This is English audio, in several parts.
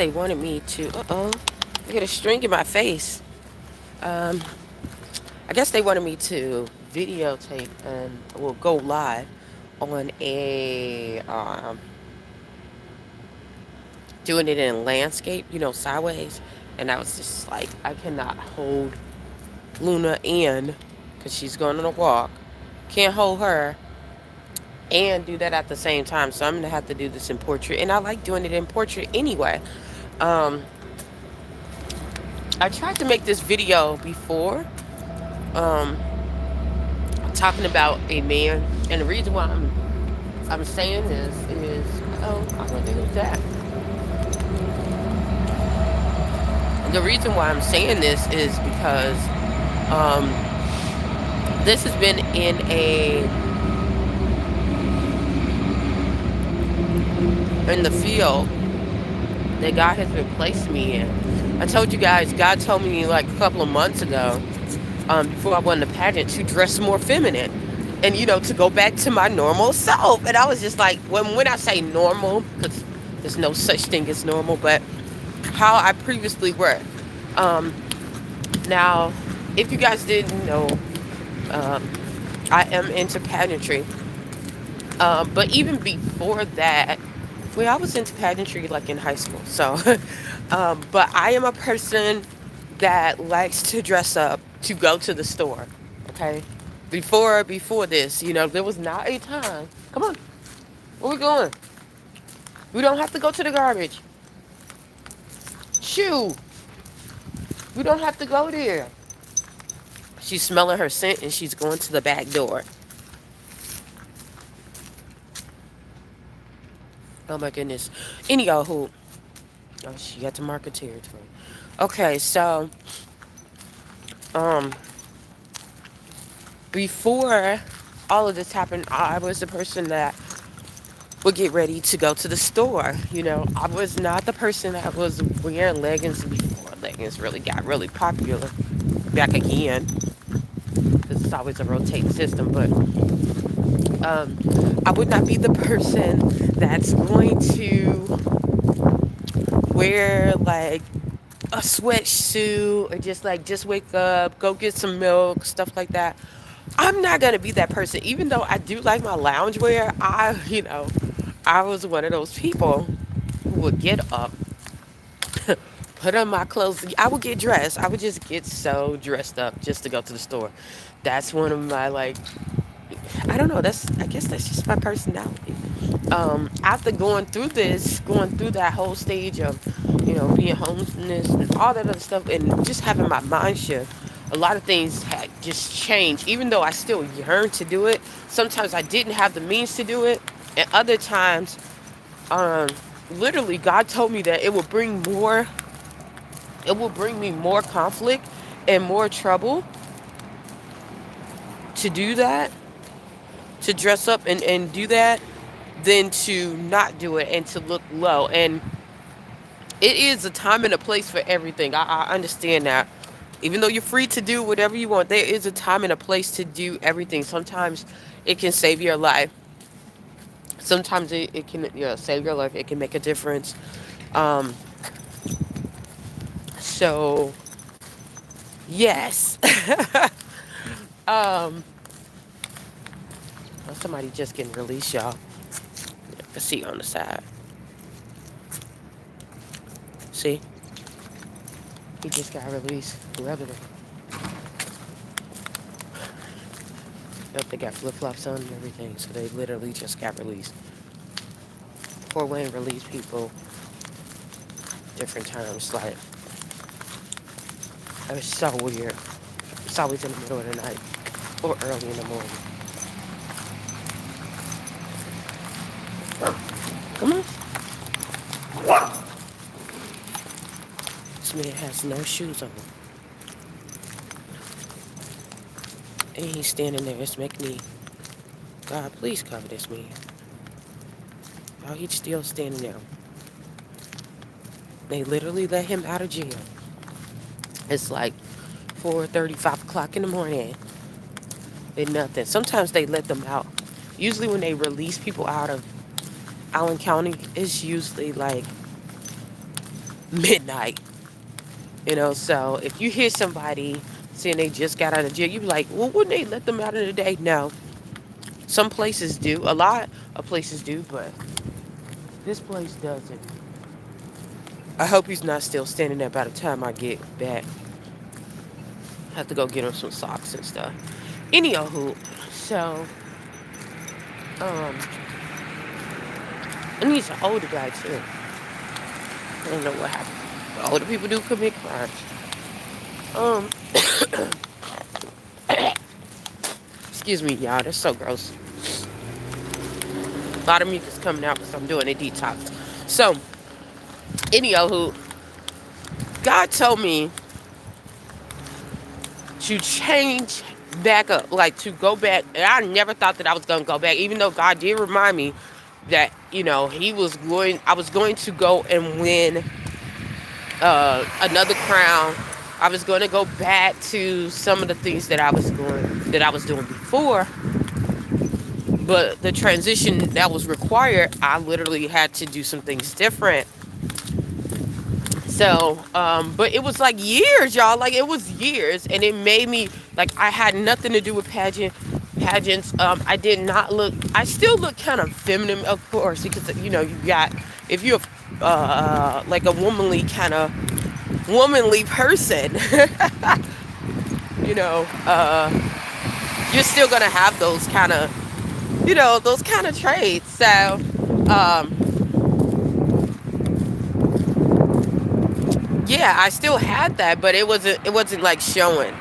they wanted me to. I get a string in my face. Um, I guess they wanted me to videotape and will go live on a doing it in landscape, sideways. And I was just like, I cannot hold Luna in because she's going on a walk. Can't hold her and do that at the same time. So I'm gonna have to do this in portrait, and I like doing it in portrait anyway. Um, I tried to make this video before, um, talking about a man, and the reason why I'm saying this is, oh, I wonder who's that. The reason why I'm saying this is because um, this has been in the field that God has been placing me in. I told you guys, God told me like a couple of months ago, before I won the pageant, to dress more feminine and, to go back to my normal self. And I was just like, when I say normal, because there's no such thing as normal, but how I previously were. Um, Now, if you guys didn't know, um, I am into pageantry. But even before that, well, I was into pageantry like in high school. So, but I am a person that likes to dress up to go to the store. Okay, before this, there was not a time. Come on, where we going? We don't have to go to the garbage. Shoo, we don't have to go there. She's smelling her scent and she's going to the back door. Oh my goodness. Anywho, oh, she got to market territory. Okay, so um, before all of this happened, I was the person that would get ready to go to the store. I was not the person that was wearing leggings before leggings really got really popular back again, because it's always a rotating system. But I would not be the person that's going to wear like a sweatsuit or just wake up, go get some milk, stuff like that. I'm not gonna be that person, even though I do like my loungewear. I was one of those people who would get up, put on my clothes. I would get dressed. I would just get so dressed up just to go to the store. That's one of my like. I don't know. I guess that's just my personality. After going through that whole stage of, being homelessness and all that other stuff, and just having my mind shift, a lot of things had just changed. Even though I still yearned to do it, sometimes I didn't have the means to do it, and other times, um, literally, God told me that it will bring me more conflict and more trouble to do that, to dress up and do that, than to not do it and to look low. And it is a time and a place for everything. I understand that. Even though you're free to do whatever you want, there is a time and a place to do everything. Sometimes it can save your life. Sometimes it can, save your life. It can make a difference. Um, so, yes. um, Somebody just getting released, y'all. I can see on the side. See? He just got released. Whoever they. Yep, they got flip flops on and everything, so they literally just got released. Fort Wayne release people different times. Like, it was so weird. It's always in the middle of the night or early in the morning. Come on. This man has no shoes on. And he's standing there. It's making me, God, please cover this man. Oh, he's still standing there. They literally let him out of jail. It's like 4:30, 5 o'clock in the morning. And nothing. Sometimes they let them out. Usually when they release people out of Allen County, it's usually like midnight. So if you hear somebody saying they just got out of jail, you be like, well, wouldn't they let them out in the day? No. Some places do. A lot of places do, but this place doesn't. I hope he's not still standing there by the time I get back. I have to go get him some socks and stuff. Anywho, so, um, and he's an older guy too. I don't know what happened. But older people do commit crimes. Um, excuse me, y'all. That's so gross. A lot of mucus coming out because I'm doing a detox. So, anywho, God told me to change back up, like to go back. And I never thought that I was gonna go back, even though God did remind me that I was going to go and win another crown. I was going to go back to some of the things that I was doing before, but the transition that was required, I literally had to do some things different. So, but it was like years, y'all. Like it was years, and it made me like I had nothing to do with pageants. I did not look. I still look kind of feminine, of course, because you got if you're like a womanly person, you know, you're still gonna have those kind of traits. So, um, yeah, I still had that, but it wasn't like showing.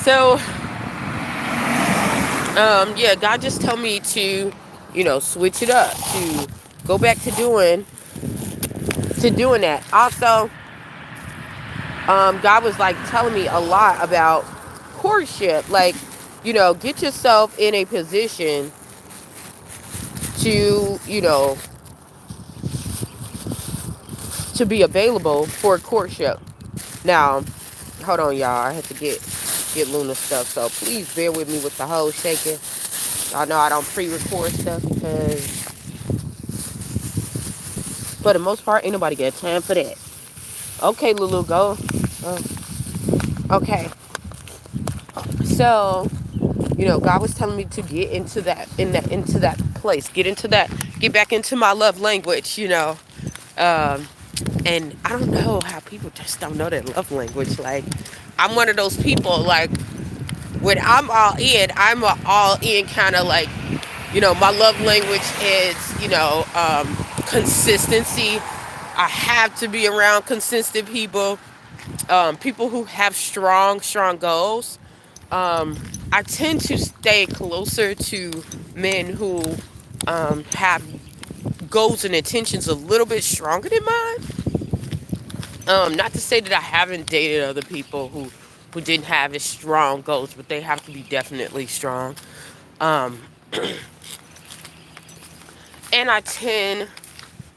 So, yeah, God just told me to, switch it up, to go back to doing that. Also, God was like telling me a lot about courtship. Like, get yourself in a position to, to be available for courtship. Now, hold on, y'all. I have to get Luna stuff, so please bear with me with the whole shaking. Y'all know I don't pre-record stuff because, for the most part, ain't nobody got time for that. Okay, Lulu, go. Oh, okay. So, God was telling me to get into that place, get back into my love language. Um, and I don't know how people just don't know their love language. Like, I'm one of those people. Like, when I'm all in kind of like, my love language is, consistency. I have to be around consistent people, people who have strong goals. I tend to stay closer to men who have goals and intentions a little bit stronger than mine. Not to say that I haven't dated other people who didn't have as strong goals, but they have to be definitely strong. Um, and I tend,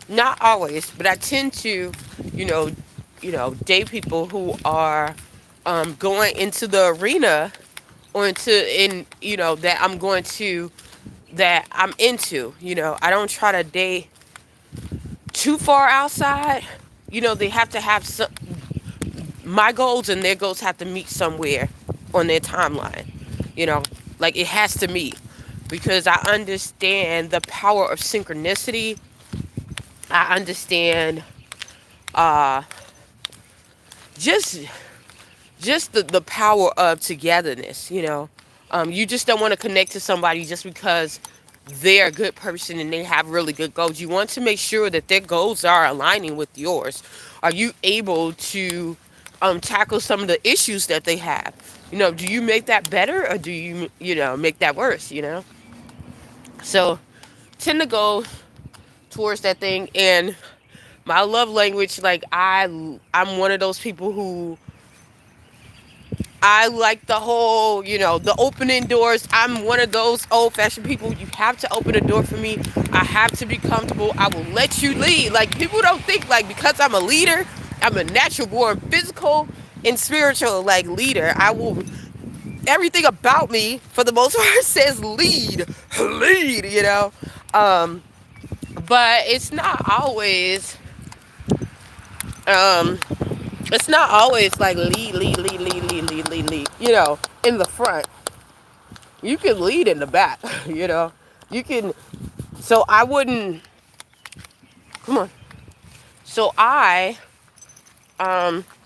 not always, but I tend to, you know, date people who are going into the arena or that that I'm into. I don't try to date too far outside. They have to have my goals and their goals have to meet somewhere on their timeline. You know, like it has to meet because I understand the power of synchronicity. I understand uh just the power of togetherness. You just don't want to connect to somebody just because they're a good person and they have really good goals. You want to make sure that their goals are aligning with yours. Are you able to tackle some of the issues that they have? Do you make that better or do you make that worse? So tend to go towards that thing. And my love language, like I'm one of those people who I like the whole, the opening doors. I'm one of those old fashioned people. You have to open a door for me. I have to be comfortable. I will let you lead. Like, people don't think, like, because I'm a leader, I'm a natural born physical and spiritual, like, leader. Everything about me, for the most part, says lead. But it's not always Um, it's not always like lead, in the front. You can lead in the back, you know. You can, so I wouldn't, come on. So I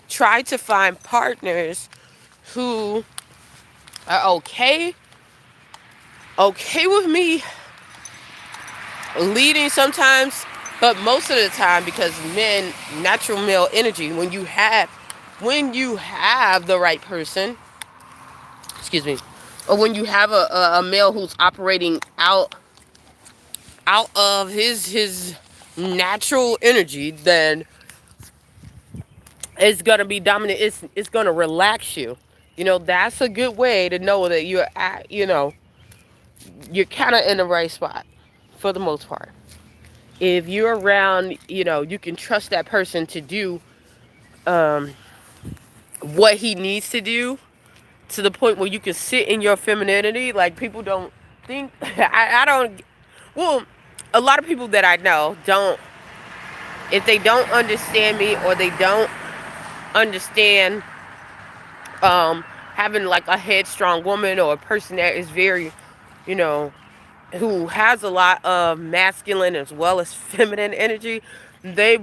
try to find partners who are okay with me leading sometimes, but most of the time, because men, natural male energy, when you have the right person, excuse me, or when you have a male who's operating out of his natural energy, then it's gonna be dominant. It's gonna relax you. That's a good way to know that you're kind of in the right spot for the most part. If you're around, you can trust that person to do um, what he needs to do, to the point where you can sit in your femininity. Like, people don't think, I don't, well, a lot of people that I know don't, if they don't understand me, or they don't understand having like a headstrong woman, or a person that is very, you know, who has a lot of masculine as well as feminine energy, they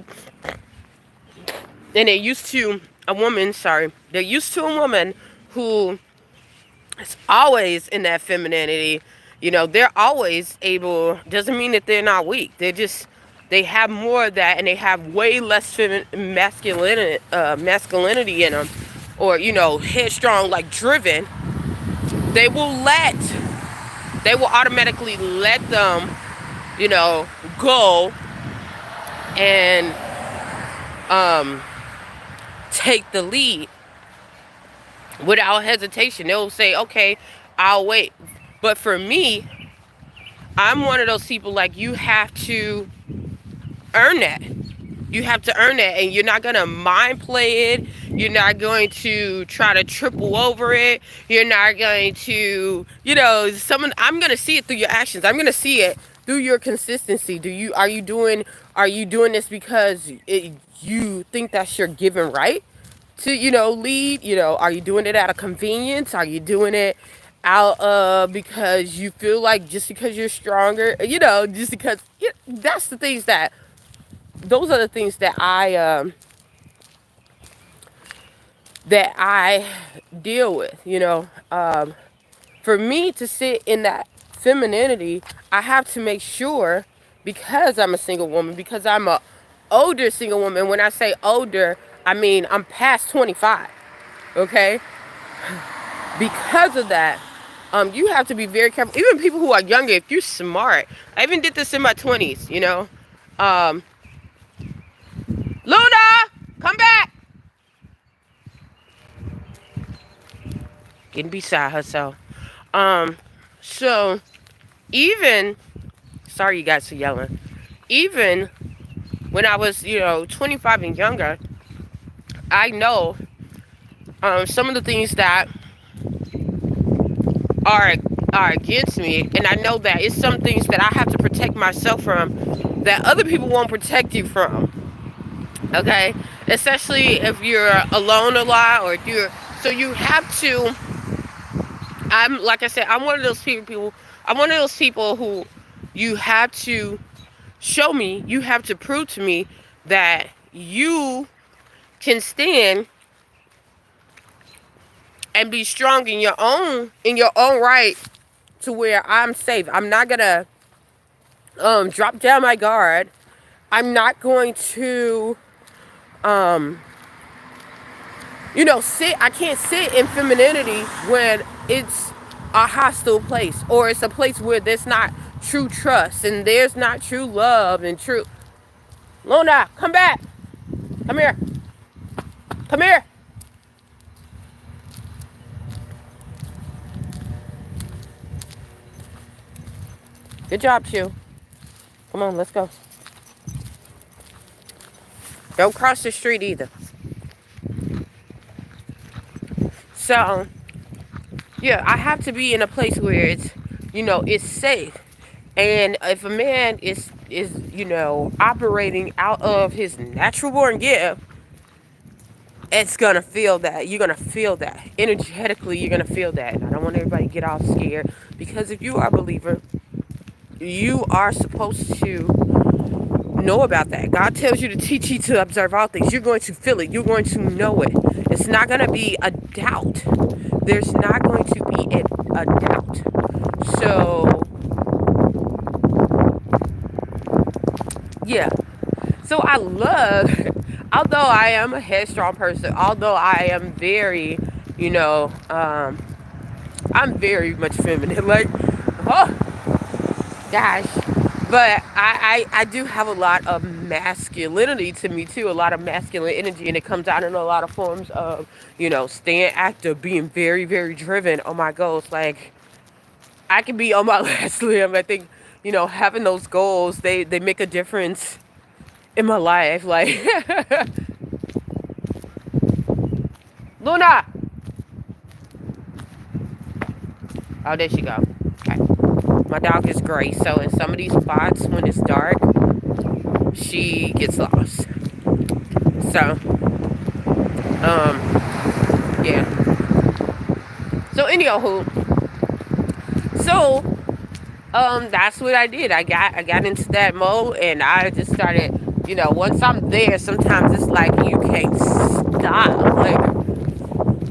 and they're used to a woman, sorry, they're used to a woman who is always in that femininity. They're always able, doesn't mean that they're not weak. They have more of that, and they have way less masculinity in them, or, headstrong, like driven. They will let, they will automatically let them, go and take the lead without hesitation. They'll say, okay, I'll wait. But for me, I'm one of those people, like, you have to earn that. You have to earn that, and you're not going to mind play it. You're not going to try to triple over it. You're not going to, I'm going to see it through your actions. I'm going to see it through your consistency. Are you doing this because you think that's your given right to, lead? Are you doing it out of convenience? Are you doing it out because you feel like, just because you're stronger, just because, that's the things that, those are the things that I deal with. For me to sit in that femininity, I have to make sure, because I'm a single woman, because I'm a older single woman. When I say older, I mean I'm past 25. Okay, because of that, you have to be very careful. Even people who are younger, if you're smart, I even did this in my 20s. Luna, come back. Getting beside herself. So even, sorry you guys for yelling. Even when I was, 25 and younger, I know some of the things that are against me, and I know that it's some things that I have to protect myself from that other people won't protect you from. Okay, especially if you're alone a lot, or if you're, so you have to. I'm, like I said, I'm one of those people. I'm one of those people who, you have to show me, you have to prove to me that you can stand and be strong in your own right, to where I'm safe. I'm not gonna drop down my guard. I'm not going to sit. I can't sit in femininity when it's a hostile place, or it's a place where there's not true trust, and there's not true love and true. Luna, come back. Come here. Come here. Good job, Chew. Come on, let's go. Don't cross the street either. So, yeah, I have to be in a place where it's safe. And if a man is operating out of his natural born gift, it's gonna feel that. You're gonna feel that energetically. You're gonna feel that. And I don't want everybody to get all scared, because if you are a believer, you are supposed to know about that. God tells you to teach you to observe all things. You're going to feel it. You're going to know it. It's not going to be a doubt. There's not going to be a doubt. So, yeah. So I love, although I am a headstrong person, although I am very, you know, I'm very much feminine. Like, oh, gosh. But I do have a lot of masculinity to me too, a lot of masculine energy, and it comes out in a lot of forms of, staying active, being very, very driven on my goals. Like, I can be on my last limb. I think, having those goals, they make a difference in my life. Like, Luna! Oh, there she go. Okay. My dog is gray, so in some of these spots, when it's dark, she gets lost. So, yeah. So, anywho, so, that's what I did. I got into that mode, and I just started, once I'm there, sometimes it's like you can't stop. Like,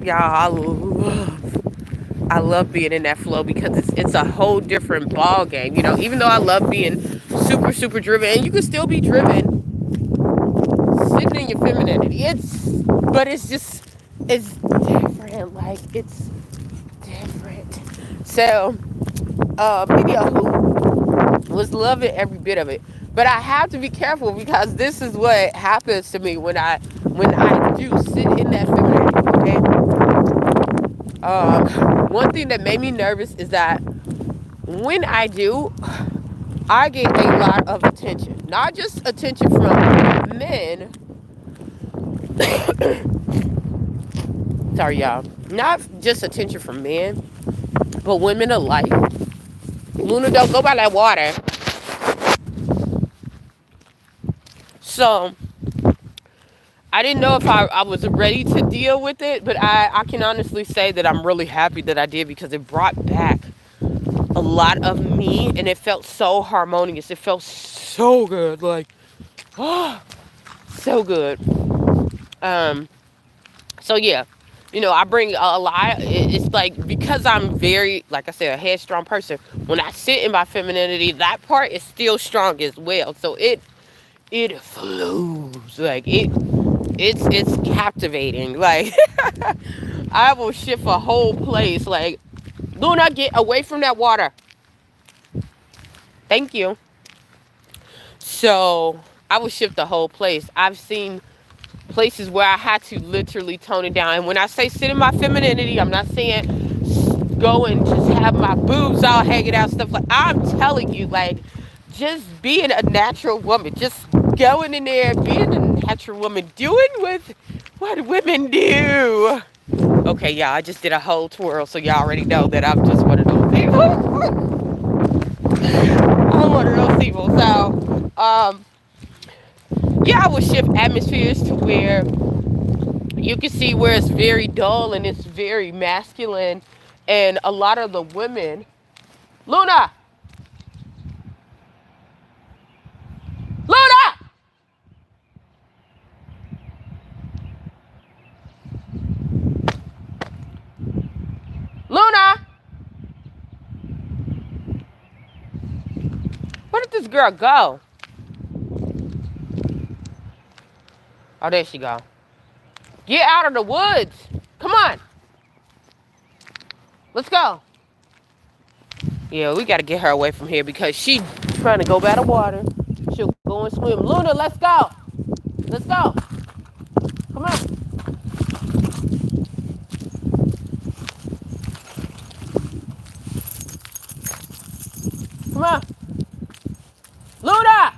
y'all, I love being in that flow, because it's a whole different ball game. Even though I love being super, super driven, and you can still be driven sitting in your femininity. But it's different. Like, it's different. So, video was loving every bit of it. But I have to be careful, because this is what happens to me when I do sit in that femininity. Okay. One thing that made me nervous is that when I do, I get a lot of attention. Not just attention from men. Sorry, y'all. Not just attention from men, but women alike. Luna, don't go by that water. So, I didn't know if I was ready to deal with it, but I can honestly say that I'm really happy that I did, because it brought back a lot of me, and it felt so harmonious. It felt so good. Like, oh, so good. So yeah, I bring a lot. It's like, because I'm very, like I said, a headstrong person. When I sit in my femininity, that part is still strong as well. So it flows, like it's captivating. Like, I will shift a whole place. Like, Luna, get away from that water. Thank you. So I will shift the whole place. I've seen places where I had to literally tone it down. And when I say sit in my femininity, I'm not saying go and just have my boobs all hanging out, stuff like. I'm telling you, like, just being a natural woman, just going in there, being a natural woman, doing with what women do. Okay, y'all, I just did a whole twirl, so y'all already know that I'm just one of those people. I'm one of those people. So, yeah, I would shift atmospheres to where you can see where it's very dull and it's very masculine, and a lot of the women. Luna! Luna! Luna! Where did this girl go? Oh, there she go. Get out of the woods. Come on. Let's go. Yeah, we got to get her away from here, because she's trying to go by the water. She'll go and swim. Luna, let's go. Let's go. Come on. Come on. Luna!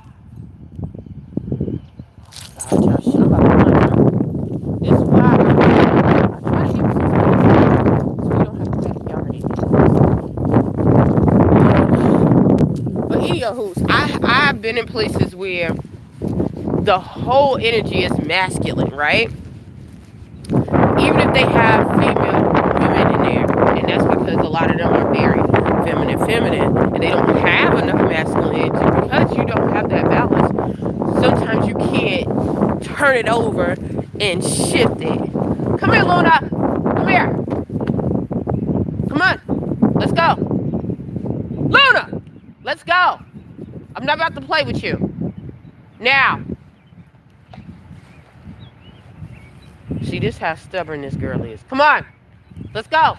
God, y'all, shut up. This is why I try to get so we don't have to backyard. But anywho, I've been in places where the whole energy is masculine, right? even if they have female women in there, and that's because a lot of them are very feminine, and they don't have enough masculine energy because you don't have that balance. Sometimes you can't turn it over and shift it. Come here, Luna. Come here. Come on. Let's go. Luna, let's go. I'm not about to play with you. Now, see, this how stubborn this girl is. Come on. Let's go.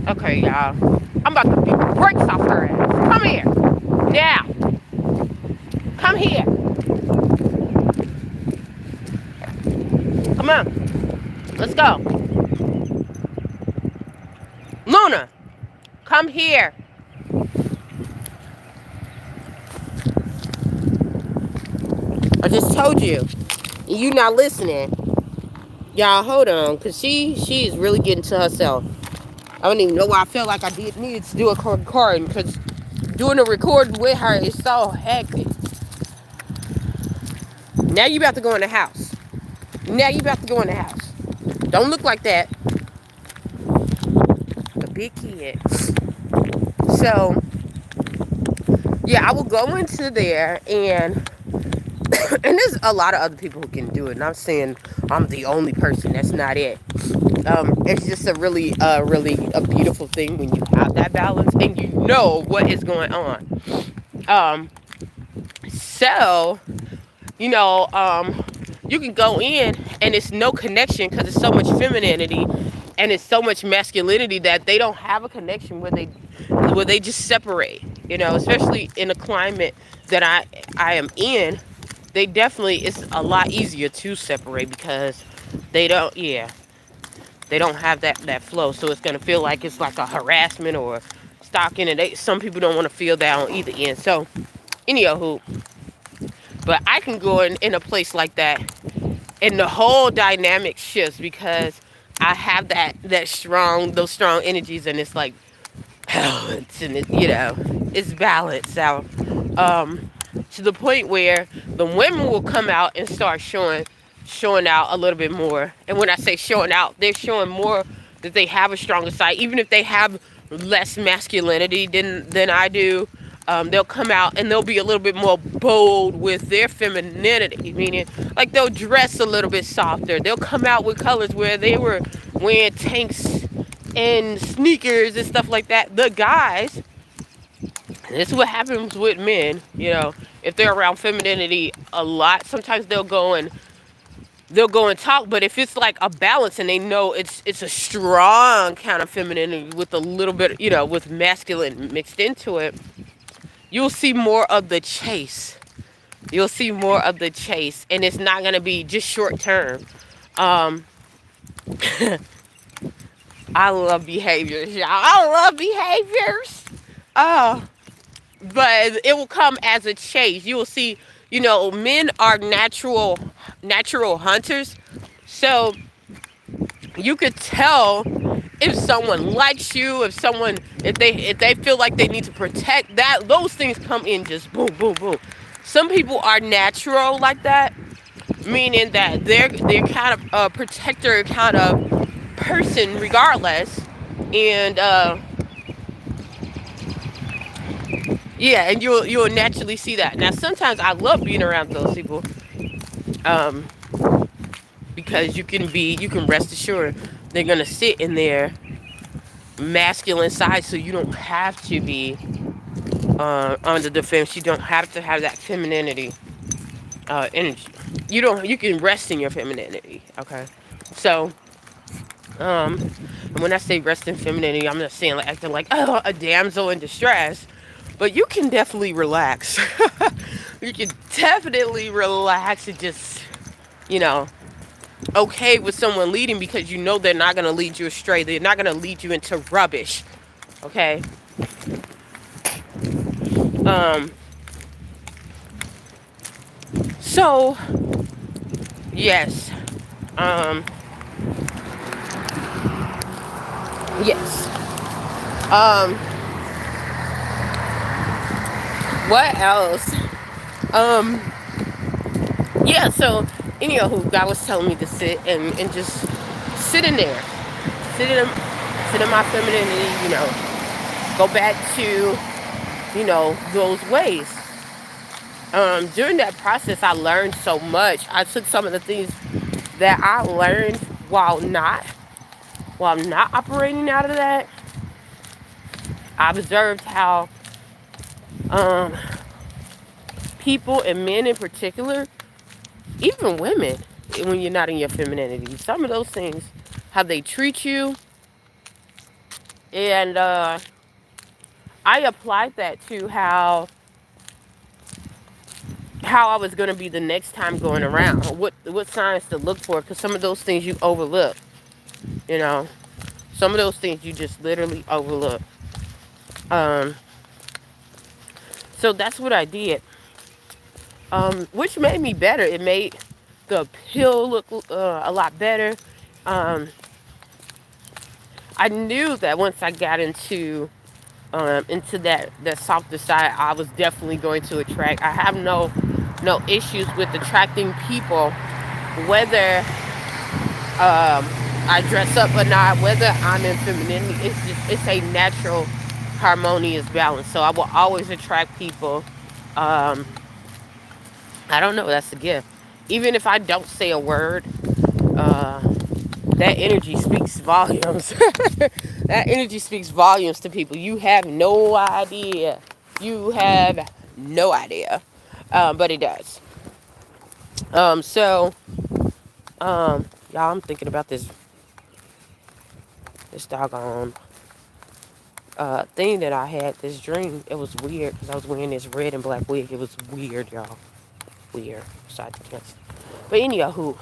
Okay, y'all. I'm about to beat the brakes off her ass. Come here. Now. Come here. Come on. Let's go. Luna, come here. I just told you. You not listening. Y'all, hold on. Because she is really getting to herself. I don't even know why I felt like I needed to do a recording. Because doing a recording with her is so hectic. Now you about to go in the house. Now you about to go in the house. Don't look like that. A big kid. So, yeah, I will go into there and there's a lot of other people who can do it. And I'm saying I'm the only person. That's not it. It's just a really a beautiful thing when you have that balance and you know what is going on. Um, so you can go in and it's no connection because it's so much femininity and it's so much masculinity that they don't have a connection where they just separate. Especially in a climate that I am in, they definitely it's a lot easier to separate because they don't they don't have that flow, so it's gonna feel like it's like a harassment or stalking, and some people don't want to feel that on either end. So anywho, but I can go in a place like that and the whole dynamic shifts because I have those strong energies, and it's like balance, and it's balance out, to the point where the women will come out and start showing out a little bit more. And when I say showing out, they're showing more that they have a stronger side, even if they have less masculinity than I do. They'll come out and they'll be a little bit more bold with their femininity, meaning like they'll dress a little bit softer. They'll come out with colors where they were wearing tanks and sneakers and stuff like that. The guys, this is what happens with men, if they're around femininity a lot, sometimes they'll go and talk, but if it's like a balance and they know it's a strong kind of femininity with a little bit, with masculine mixed into it, you'll see more of the chase. You'll see more of the chase, and it's not going to be just short term. Um, I love behaviors, y'all. I love behaviors. Oh, but it will come as a chase. You will see, men are natural hunters. So you could tell if someone likes you, if they feel like they need to protect that, those things come in just boom, boom, boom. Some people are natural like that, meaning that they're kind of a protector kind of person regardless. And yeah, and you'll naturally see that. Now sometimes I love being around those people. Um because you can rest assured they're gonna sit in their masculine side, so you don't have to be on the defense. You don't have to have that femininity energy. You can rest in your femininity. Okay, so and when I say rest in femininity, I'm not saying like acting like a damsel in distress, but you can definitely relax. You can definitely relax and just you know okay with someone leading, because you know they're not going to lead you astray. They're not going to lead you into rubbish. Okay. Um. So yes. Um. Yes. Um. What else? Um, yeah. So, anywho, God was telling me to sit and just sit in there, sit in, sit in my femininity. Go back to those ways. During that process, I learned so much. I took some of the things that I learned while not operating out of that. I observed how um, people and men in particular, even women, when you're not in your femininity, some of those things, how they treat you, and I applied that to how I was going to be the next time going around, what signs to look for, because some of those things you overlook, you know, some of those things you just literally overlook. Um, so that's what I did, which made me better. It made the pill look a lot better. Um, I knew that once I got into that softer side, I was definitely going to attract. I have no issues with attracting people, whether I dress up or not, whether I'm in femininity. It's a natural, harmonious balance. So I will always attract people. Um, I don't know. That's a gift. Even if I don't say a word, uh, that energy speaks volumes. That energy speaks volumes to people. You have no idea. You have no idea. But it does. So, y'all, I'm thinking about this doggone thing that I had, this dream. It was weird because I was wearing this red and black wig. It was weird, y'all. Weird. Besides the cancer. But anywho,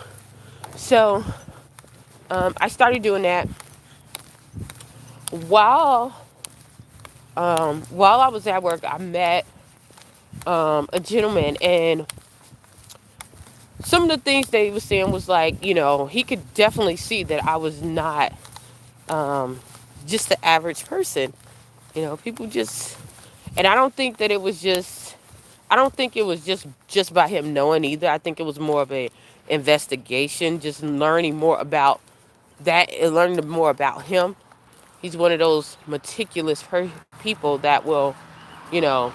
so I started doing that while while I was at work. I met a gentleman, and some of the things that he was saying was like, he could definitely see that I was not um, just the average person. People just, and I don't think that it was just, I don't think it was just by him knowing either. I think it was more of a investigation, just learning more about that and learning more about him. He's one of those meticulous people that will, you know,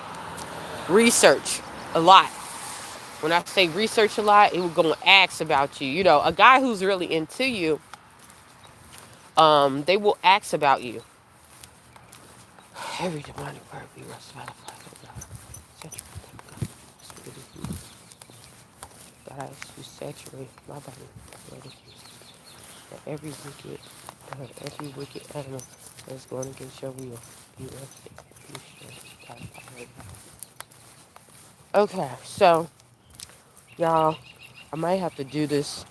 research a lot. When I say research a lot, it will go and ask about you. A guy who's really into you, they will ask about you. Every demonic word be rusted by the flag of God. God, I ask you saturate my body. Lord, that every wicked animal that's going against your will be arrested. Be destroyed. Okay, so y'all, I might have to do this,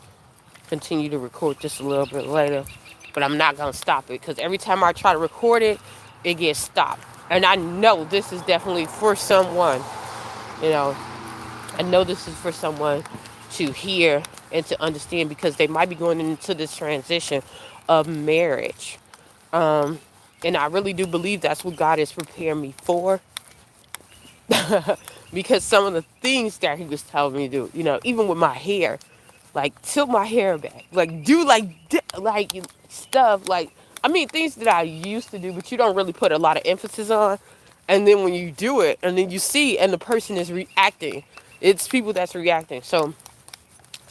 continue to record just a little bit later, but I'm not gonna stop it because every time I try to record it, it gets stopped. And I know this is definitely for someone, you know, I know this is for someone to hear and to understand because they might be going into this transition of marriage. Um, and I really do believe that's what God is preparing me for. Because some of the things that he was telling me to do, even with my hair, like tilt my hair back, like do like stuff, like I mean things that I used to do, but you don't really put a lot of emphasis on. And then when you do it, and then you see, and the person is reacting, it's people that's reacting. So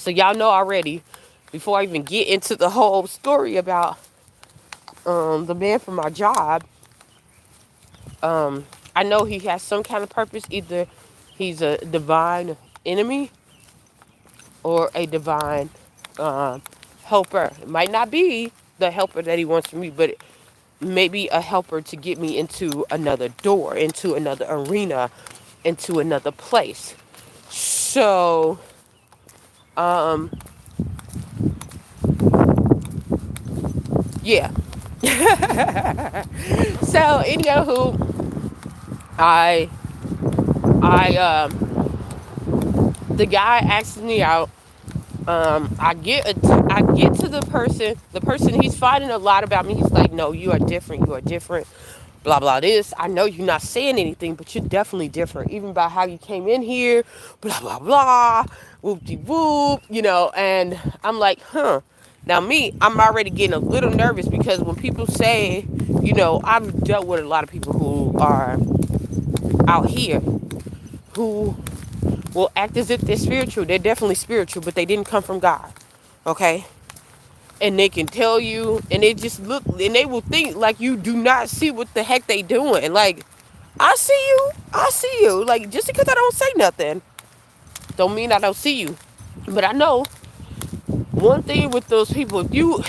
y'all know already. Before I even get into the whole story about the man from my job, um, I know he has some kind of purpose. Either he's a divine enemy or a divine helper. It might not be the helper that he wants from me, but maybe a helper to get me into another door, into another arena, into another place. So, um, yeah. So, anywho, I, the guy asked me out. I get to the person. The person, he's finding a lot about me. He's like, no, you are different. You are different. blah blah this. I know you're not saying anything, but you're definitely different, even by how you came in here, blah blah blah, whoop de whoop, And I'm like, huh. Now me, I'm already getting a little nervous because when people say, I've dealt with a lot of people who are out here who will act as if they're spiritual. They're definitely spiritual, but they didn't come from God. Okay? And they can tell you, and they just look, and they will think like you do not see what the heck they doing. Like, I see you. Like, just because I don't say nothing, don't mean I don't see you. But I know one thing with those people, if you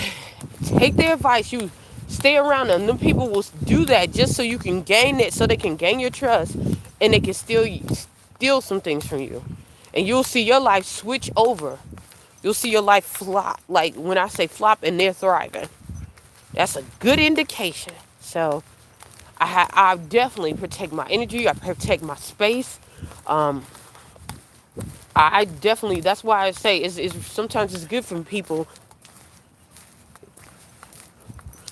take their advice, you stay around them, them people will do that just so you can gain it, so they can gain your trust, and they can steal some things from you. And you'll see your life switch over. You'll see your life flop. Like when I say flop and they're thriving. That's a good indication. So I definitely protect my energy. I protect my space. Um, I definitely, that's why I say sometimes it's good for people.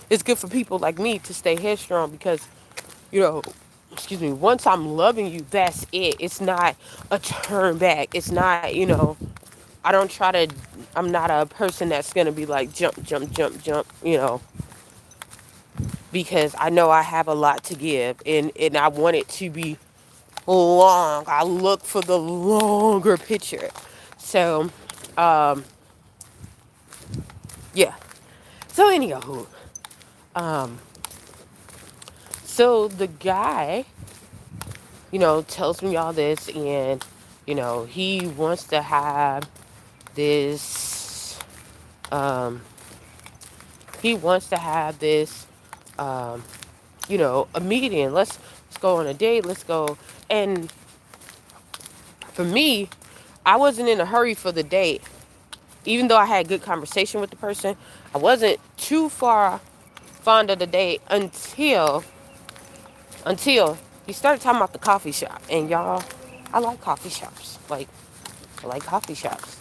It's good for people like me to stay headstrong because, you know, excuse me, once I'm loving you, that's it. It's not a turn back. It's not, I don't try to, I'm not a person that's going to be like jump, jump, jump, jump, because I know I have a lot to give and I want it to be long. I look for the longer picture. So, um, yeah. So, anywho, um, so the guy, tells me all this and, he wants to have this, um, he wants to have this, um, a meeting. Let's go on a date. Let's go. And for me, I wasn't in a hurry for the date. Even though I had good conversation with the person, I wasn't too far fond of the date until he started talking about the coffee shop. And y'all, I like coffee shops. Like, I like coffee shops.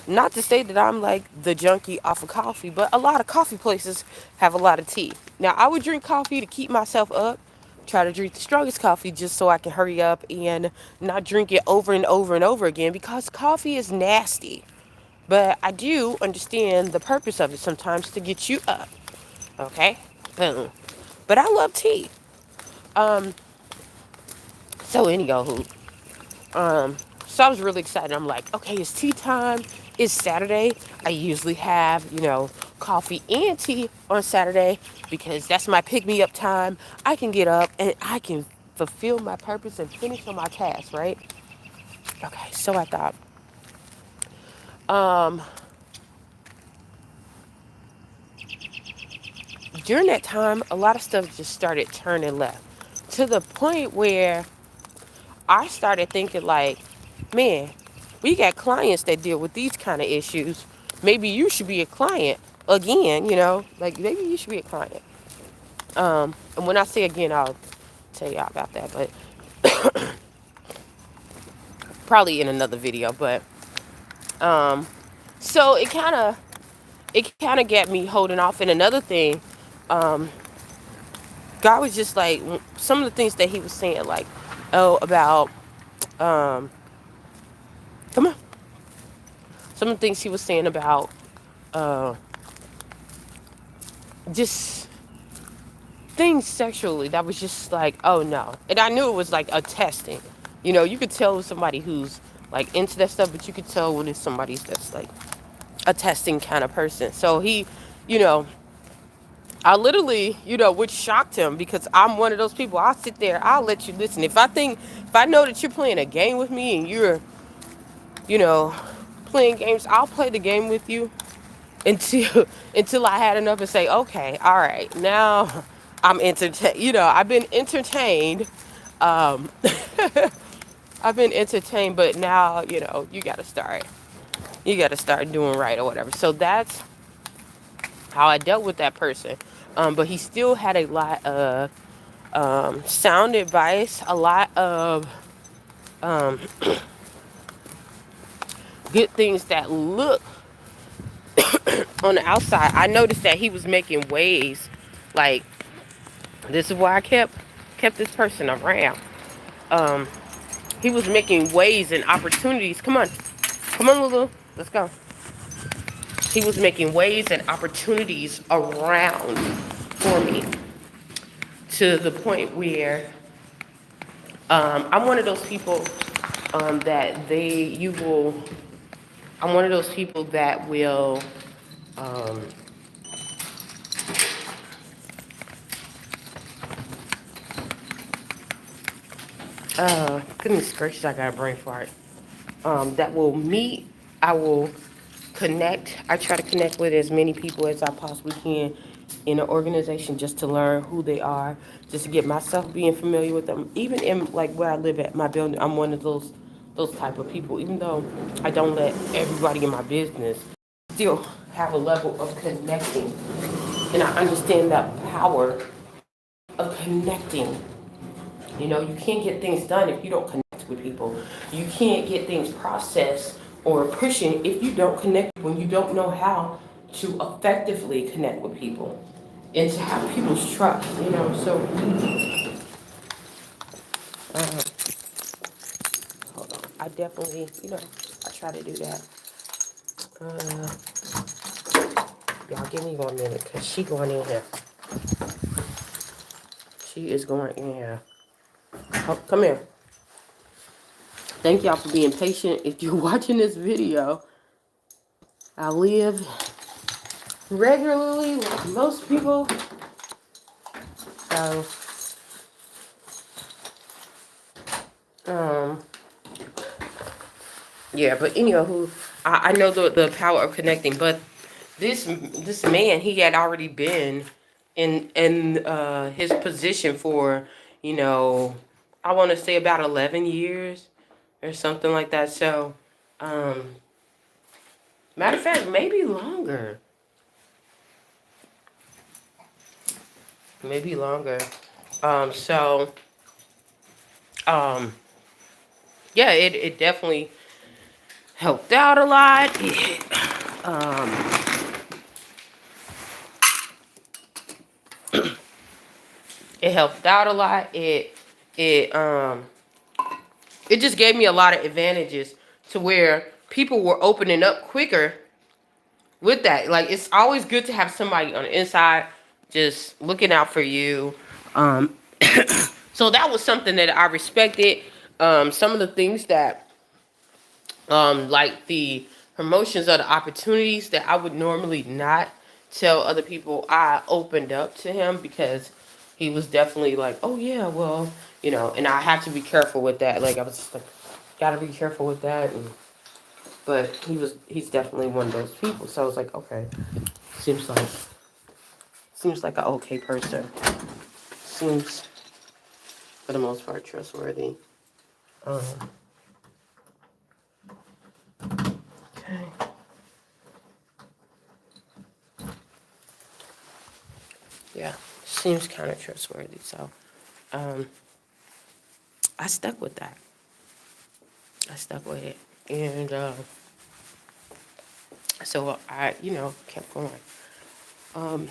Not to say that I'm like the junkie off of coffee, but a lot of coffee places have a lot of tea. Now, I would drink coffee to keep myself up, try to drink the strongest coffee just so I can hurry up and not drink it over and over and over again because coffee is nasty. But I do understand the purpose of it sometimes to get you up. Okay? Boom. But I love tea. Um, so anywho, so I was really excited. I'm like, okay, it's tea time. It's Saturday. I usually have, coffee and tea on Saturday because that's my pick me up time. I can get up and I can fulfill my purpose and finish on my task, right? Okay, so I thought, um, during that time, a lot of stuff just started turning left to the point where I started thinking like, man, we got clients that deal with these kind of issues. Maybe you should be a client again, like maybe you should be a client. And when I say again, I'll tell y'all about that, but probably in another video. But so it kind of got me holding off. And another thing, um, God was just like some of the things that He was saying, like, oh, about um, come on, some of the things He was saying about uh, just things sexually that was just like, oh no. And I knew it was like a testing. You could tell somebody who's like into that stuff, but you could tell when it's somebody that's like a testing kind of person. So he, you know, I literally, which shocked him because I'm one of those people. I'll sit there, I'll let you listen. If I know that you're playing a game with me and you're, you know, playing games, I'll play the game with you until until I had enough and say, okay, all right, now I'm entertained. I've been entertained. Um, I've been entertained, but now you got to start. You got to start doing right or whatever. So that's how I dealt with that person. But he still had a lot of sound advice, a lot of um, good things that look on the outside. I noticed that he was making waves, like This is why I kept this person around. Um, he was making ways and opportunities. Come on, Lulu, let's go. He was making ways and opportunities around for me to the point where I'm one of those people that they you will. I'm one of those people that will. Um, Goodness gracious, I got a brain fart. That will meet. I will connect. I try to connect with as many people as I possibly can in an organization just to learn who they are, just to get myself being familiar with them. Even in like where I live at my building, I'm one of those type of people. Even though I don't let everybody in my business, still have a level of connecting, and I understand that power of connecting. You know, you can't get things done if you don't connect with people. You can't get things processed or pushing if you don't connect, when you don't know how to effectively connect with people and to have people's trust, you know. So, uh, hold on. I definitely, you know, I try to do that. Uh, y'all give me 1 minute because she going in here. She is going in here. Oh, come here. Thank y'all for being patient. If you're watching this video, I live regularly like most people. So, um, yeah, but anywho, I know the power of connecting, but this man, he had already been in his position for, you know, I want to say about 11 years or something like that. So, um, matter of fact, maybe longer, maybe longer. So, um, yeah, it definitely helped out a lot. Um, it helped out a lot. It it just gave me a lot of advantages to where people were opening up quicker with that. Like, it's always good to have somebody on the inside just looking out for you. Um, so that was something that I respected. Some of the things that, like the promotions or the opportunities that I would normally not tell other people, I opened up to him because he was definitely like, oh yeah, well, you know, and I had to be careful with that. Like, I was just like, gotta be careful with that. And but he's definitely one of those people. So I was like, okay, seems like seems like an okay person. Seems for the most part trustworthy. Um, okay. Yeah, seems kind of trustworthy. So um, I stuck with that. I stuck with it, and so I, you know, kept going. Um,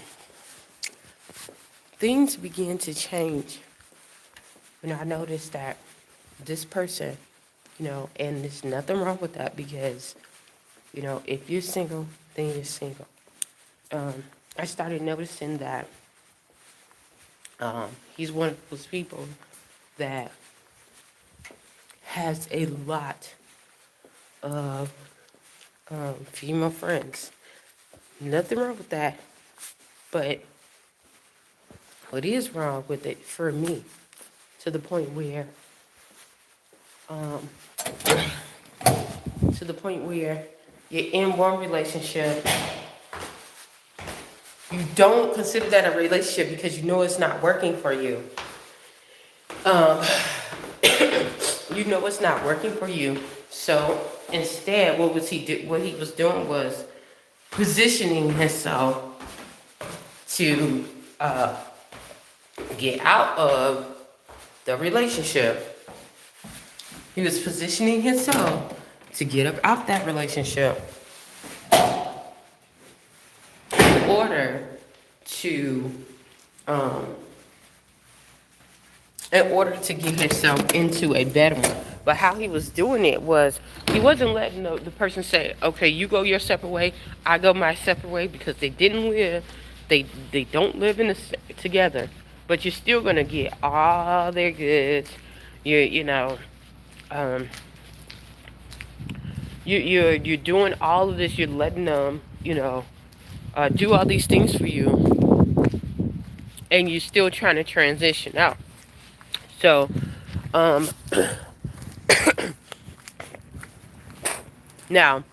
Things began to change when I noticed that this person, you know, and there's nothing wrong with that because, you know, if you're single, then you're single. I started noticing that he's one of those people that has a lot of female friends. Nothing wrong with that, but what is wrong with it for me, to the point where, um, to the point where you're in one relationship, you don't consider that a relationship because you know it's not working for you. Um, you know it's not working for you. So instead, what was he do? What he was doing was positioning himself to get out of the relationship. He was positioning himself to get up out that relationship in order to um, in order to get himself into a better one. But how he was doing it was he wasn't letting the person say, okay, you go your separate way, I go my separate way, because they didn't live, they don't live together. But you're still gonna get all their goods. You know, um, you're doing all of this. You're letting them, do all these things for you, and you're still trying to transition out. So, um, now,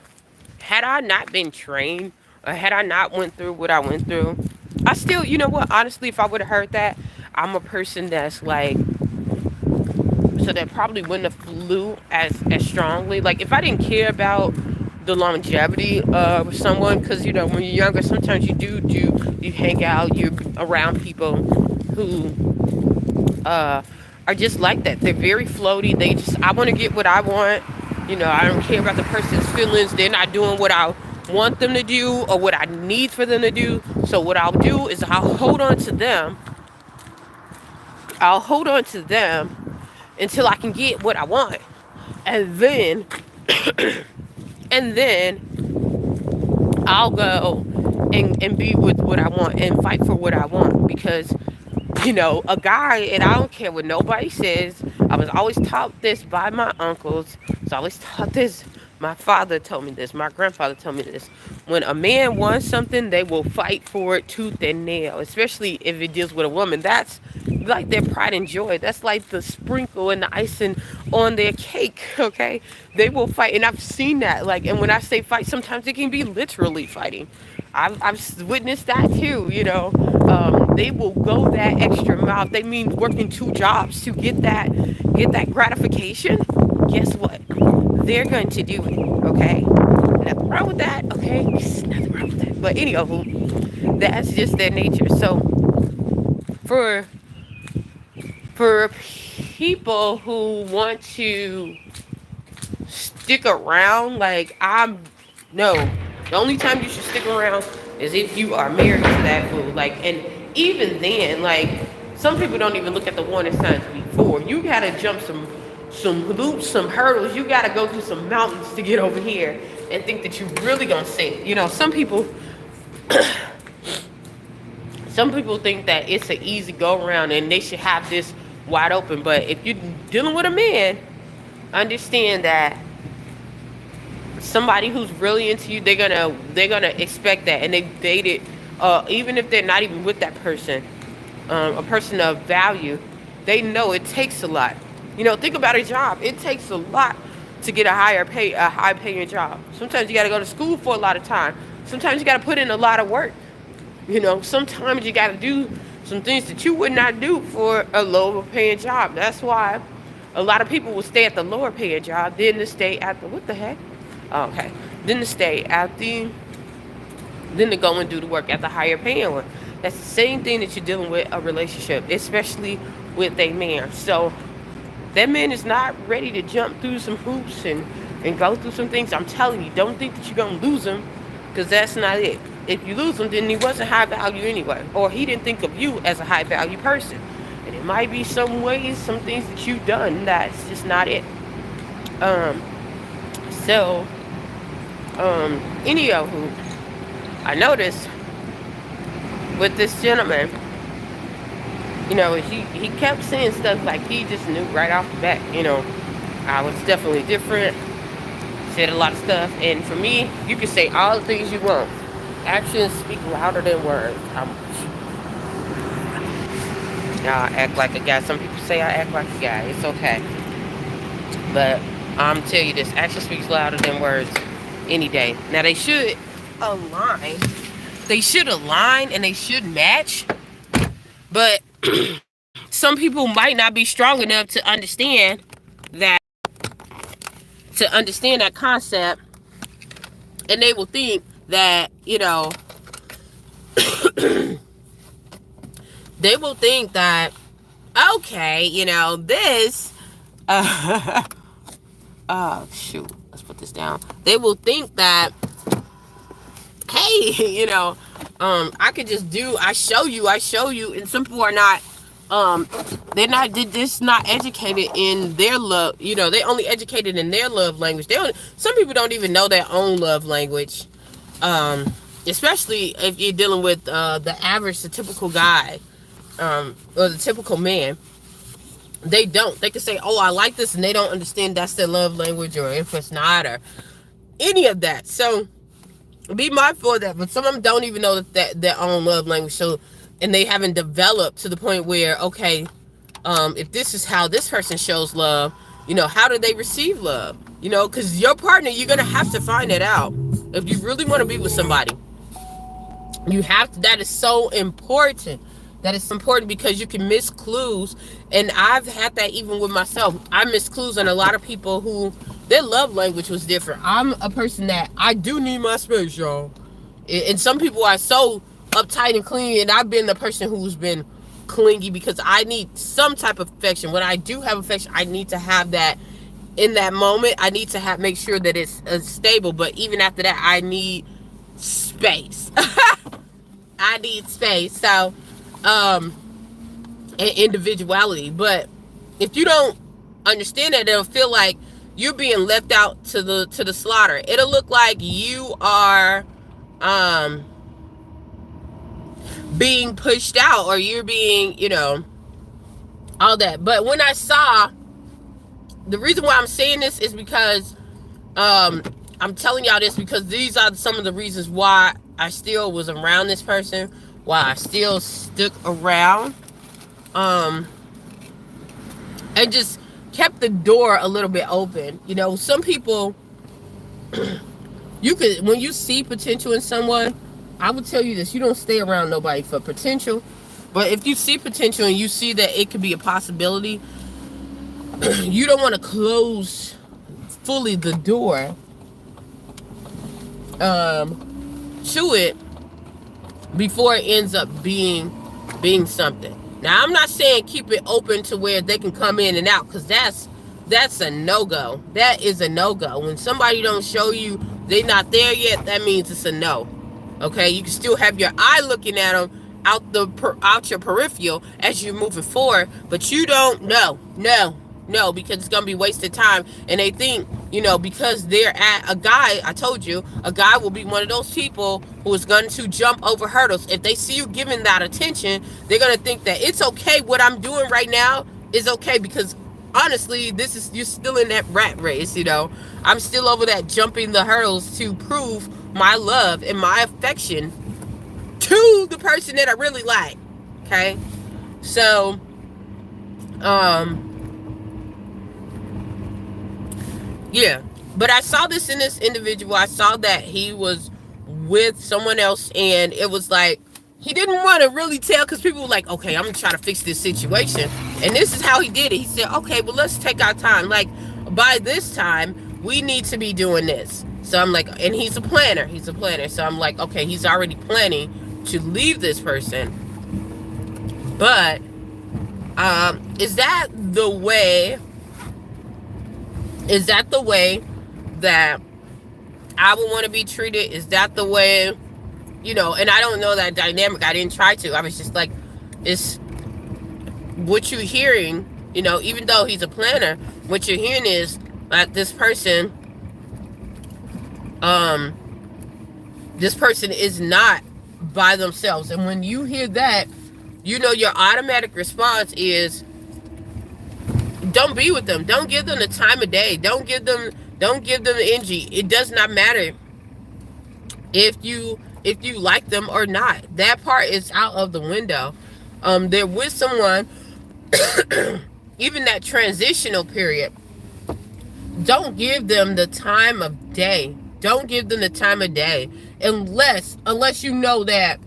had I not been trained, or had I not went through what I went through, I still, you know what? Honestly, if I would have heard that, I'm a person that's like, so that probably wouldn't have flew as strongly. Like if I didn't care about the longevity of someone, because when you're younger, sometimes you hang out, you're around people who are just like that. They're very floaty. They just, I want to get what I want. I don't care about the person's feelings. They're not doing what I want them to do or what I need for them to do. So what I'll do is I'll hold on to them. I'll hold on to them until I can get what I want. And then and then I'll go and be with what I want and fight for what I want, because a guy, and I don't care what nobody says. I was always taught this by my uncles. I was always taught this. My father told me this. My grandfather told me this. When a man wants something, they will fight for it tooth and nail, especially if it deals with a woman. That's like their pride and joy. That's like the sprinkle and the icing on their cake, okay? They will fight. And I've seen that. Like, and when I say fight, sometimes it can be literally fighting. I've witnessed that too, they will go that extra mile. They mean working two jobs to get that gratification. Guess what? They're going to do it. Okay, nothing wrong with that. Okay, nothing wrong with that. But anyhow, that's just their nature. So for for people who want to stick around, like I'm no. The only time you should stick around is if you are married to that fool. Like, and even then, like, some people don't even look at the warning signs before. You gotta jump some hoops, some hurdles. You gotta go through some mountains to get over here and think that you're really gonna see it. Some people think that it's an easy go around and they should have this wide open. But if you're dealing with a man, understand that somebody who's really into you, they're gonna expect that, and they've dated, even if they're not even with that person, a person of value. They know it takes a lot. Think about a job. It takes a lot to get a high paying job. Sometimes you got to go to school for a lot of time. Sometimes you got to put in a lot of work. Sometimes you got to do some things that you would not do for a lower paying job. That's why a lot of people will stay at the lower paying job, then to stay at the, what the heck? Oh, okay. Then to stay at then to go and do the work at the higher paying one. That's the same thing that you're dealing with a relationship, especially with a man. So that man is not ready to jump through some hoops and go through some things. I'm telling you, don't think that you're going to lose him, because that's not it. If you lose him, then he wasn't high value anyway, or he didn't think of you as a high value person. And it might be some ways, some things that you've done that's just not it. Um, so, anywho, I noticed with this gentleman, he kept saying stuff like he just knew right off the bat, I was definitely different, said a lot of stuff. And for me, you can say all the things you want. Actions speak louder than words. I act like a guy. Some people say I act like a guy. It's okay. But I'm tell you this, action speaks louder than words any day. Now they should align. They should align and they should match. But some people might not be strong enough that to understand that concept, and they will think that, they will think that, okay, this oh shoot, let's put this down. They will think that, hey, I could just I show you, and some people are not um they're just not educated in their love, they only educated in their love language. Some people don't even know their own love language. Especially if you're dealing with the typical guy, or the typical man. They can say, oh, I like this, and they don't understand that's their love language, or if it's not, or any of that. So be mindful of that. But some of them don't even know that their own love language. So, and they haven't developed to the point where, okay, if this is how this person shows love, how do they receive love? Because your partner, you're gonna have to find it out if you really want to be with somebody. You have to. That is so important. That is important because you can miss clues, and I've had that even with myself. I miss clues on a lot of people who their love language was different. I'm a person that I do need my space, y'all. And some people are so uptight and clingy, and I've been the person who's been clingy because I need some type of affection. When I do have affection, I need to have that in that moment. I need to make sure that it's stable. But even after that, I need space. I need space. So, and individuality. But if you don't understand that, it'll feel like you're being left out to the slaughter. It'll look like you are being pushed out, or you're being, all that. But when I saw, the reason why I'm saying this is because I'm telling y'all this because these are some of the reasons why I still was around this person, why I still stuck around, and just kept the door a little bit open. Some people, when you see potential in someone, I would tell you this: you don't stay around nobody for potential. But if you see potential and you see that it could be a possibility, you don't want to close fully the door to it before it ends up being something. Now, I'm not saying keep it open to where they can come in and out, because that's a no-go. That is a no-go. When somebody don't show you they're not there yet, that means it's a no. Okay, you can still have your eye looking at them out your peripheral as you're moving forward, but you don't know. No, because it's gonna be wasted time. And they think, because they're at a guy, I told you, a guy will be one of those people who is going to jump over hurdles. If they see you giving that attention, they're gonna think that it's okay. What I'm doing right now is okay, because honestly, you're still in that rat race. I'm still over that jumping the hurdles to prove my love and my affection to the person that I really like. Okay, so yeah, but I saw this in this individual. I saw that he was with someone else, and it was like he didn't want to really tell, because people were like, okay, I'm gonna try to fix this situation. And this is how he did it. He said, okay, well, let's take our time. Like, by this time, we need to be doing this. So I'm like, and he's a planner. So I'm like, okay, he's already planning to leave this person. But is that the way that I would want to be treated? Is that the way, and I don't know that dynamic. I didn't try to. I was just like, it's what you're hearing, even though he's a planner, what you're hearing is that this person is not by themselves. And when you hear that, your automatic response is, don't be with them. Don't give them the time of day. Don't give them the energy. It does not matter if you like them or not. That part is out of the window. They're with someone, even that transitional period. Don't give them the time of day. Don't give them the time of day unless you know that.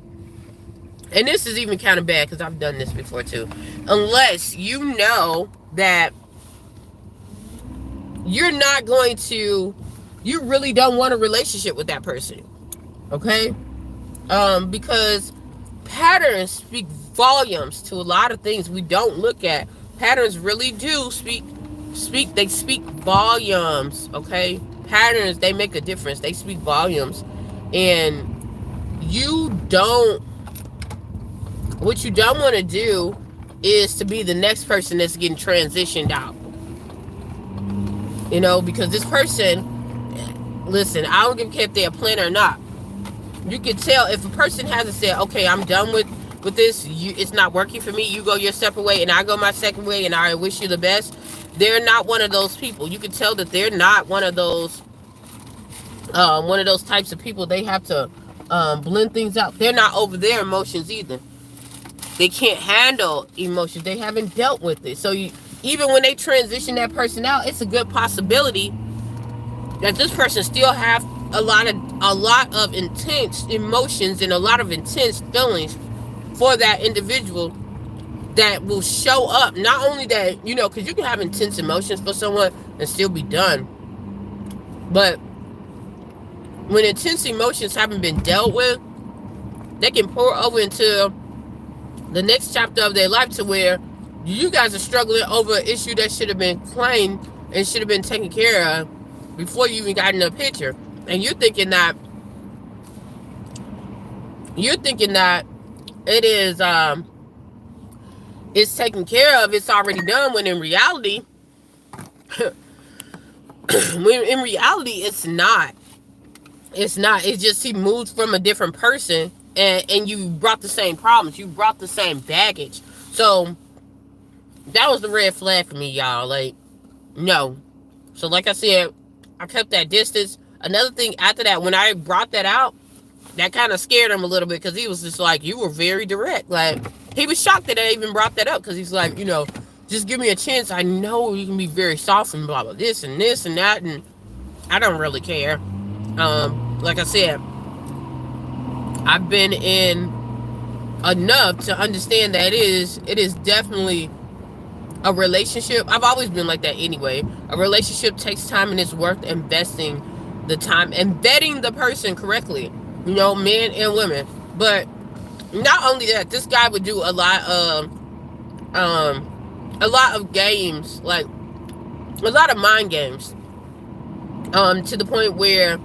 And this is even kind of bad because I've done this before too. Unless you know that you really don't want a relationship with that person. Okay? Because patterns speak volumes to a lot of things we don't look at. Patterns really do speak volumes. Okay? Patterns, they make a difference. They speak volumes. And what you don't want to do is to be the next person that's getting transitioned out. Because this person, listen, I don't give a care if they're a planner or not. You can tell if a person hasn't said, okay, I'm done with this, it's not working for me, you go your separate way and I go my second way and I wish you the best. They're not one of those people. You can tell that they're not one of those types of people. They have to blend things out. They're not over their emotions either. They can't handle emotions. They haven't dealt with it. So even when they transition that person out, it's a good possibility that this person still have a lot of intense emotions and a lot of intense feelings for that individual that will show up. Not only that, because you can have intense emotions for someone and still be done, but when intense emotions haven't been dealt with, they can pour over into the next chapter of their life to where you guys are struggling over an issue that should have been claimed and should have been taken care of before you even got in the picture. And you're thinking that it is it's taken care of, it's already done, when in reality it's not. It's just he moved from a different person, and you brought the same problems, you brought the same baggage. So that was the red flag for me, y'all. Like, no. So like I said, I kept that distance. Another thing after that, when I brought that out, that kind of scared him a little bit, because he was just like, you were very direct. Like, he was shocked that I even brought that up, because he's like, just give me a chance. I know you can be very soft and blah blah this and that, and I don't really care. Like I said, I've been in enough to understand that it is definitely a relationship. I've always been like that anyway. A relationship takes time, and it's worth investing the time and vetting the person correctly, men and women. But not only that, this guy would do a lot of games, like a lot of mind games, to the point where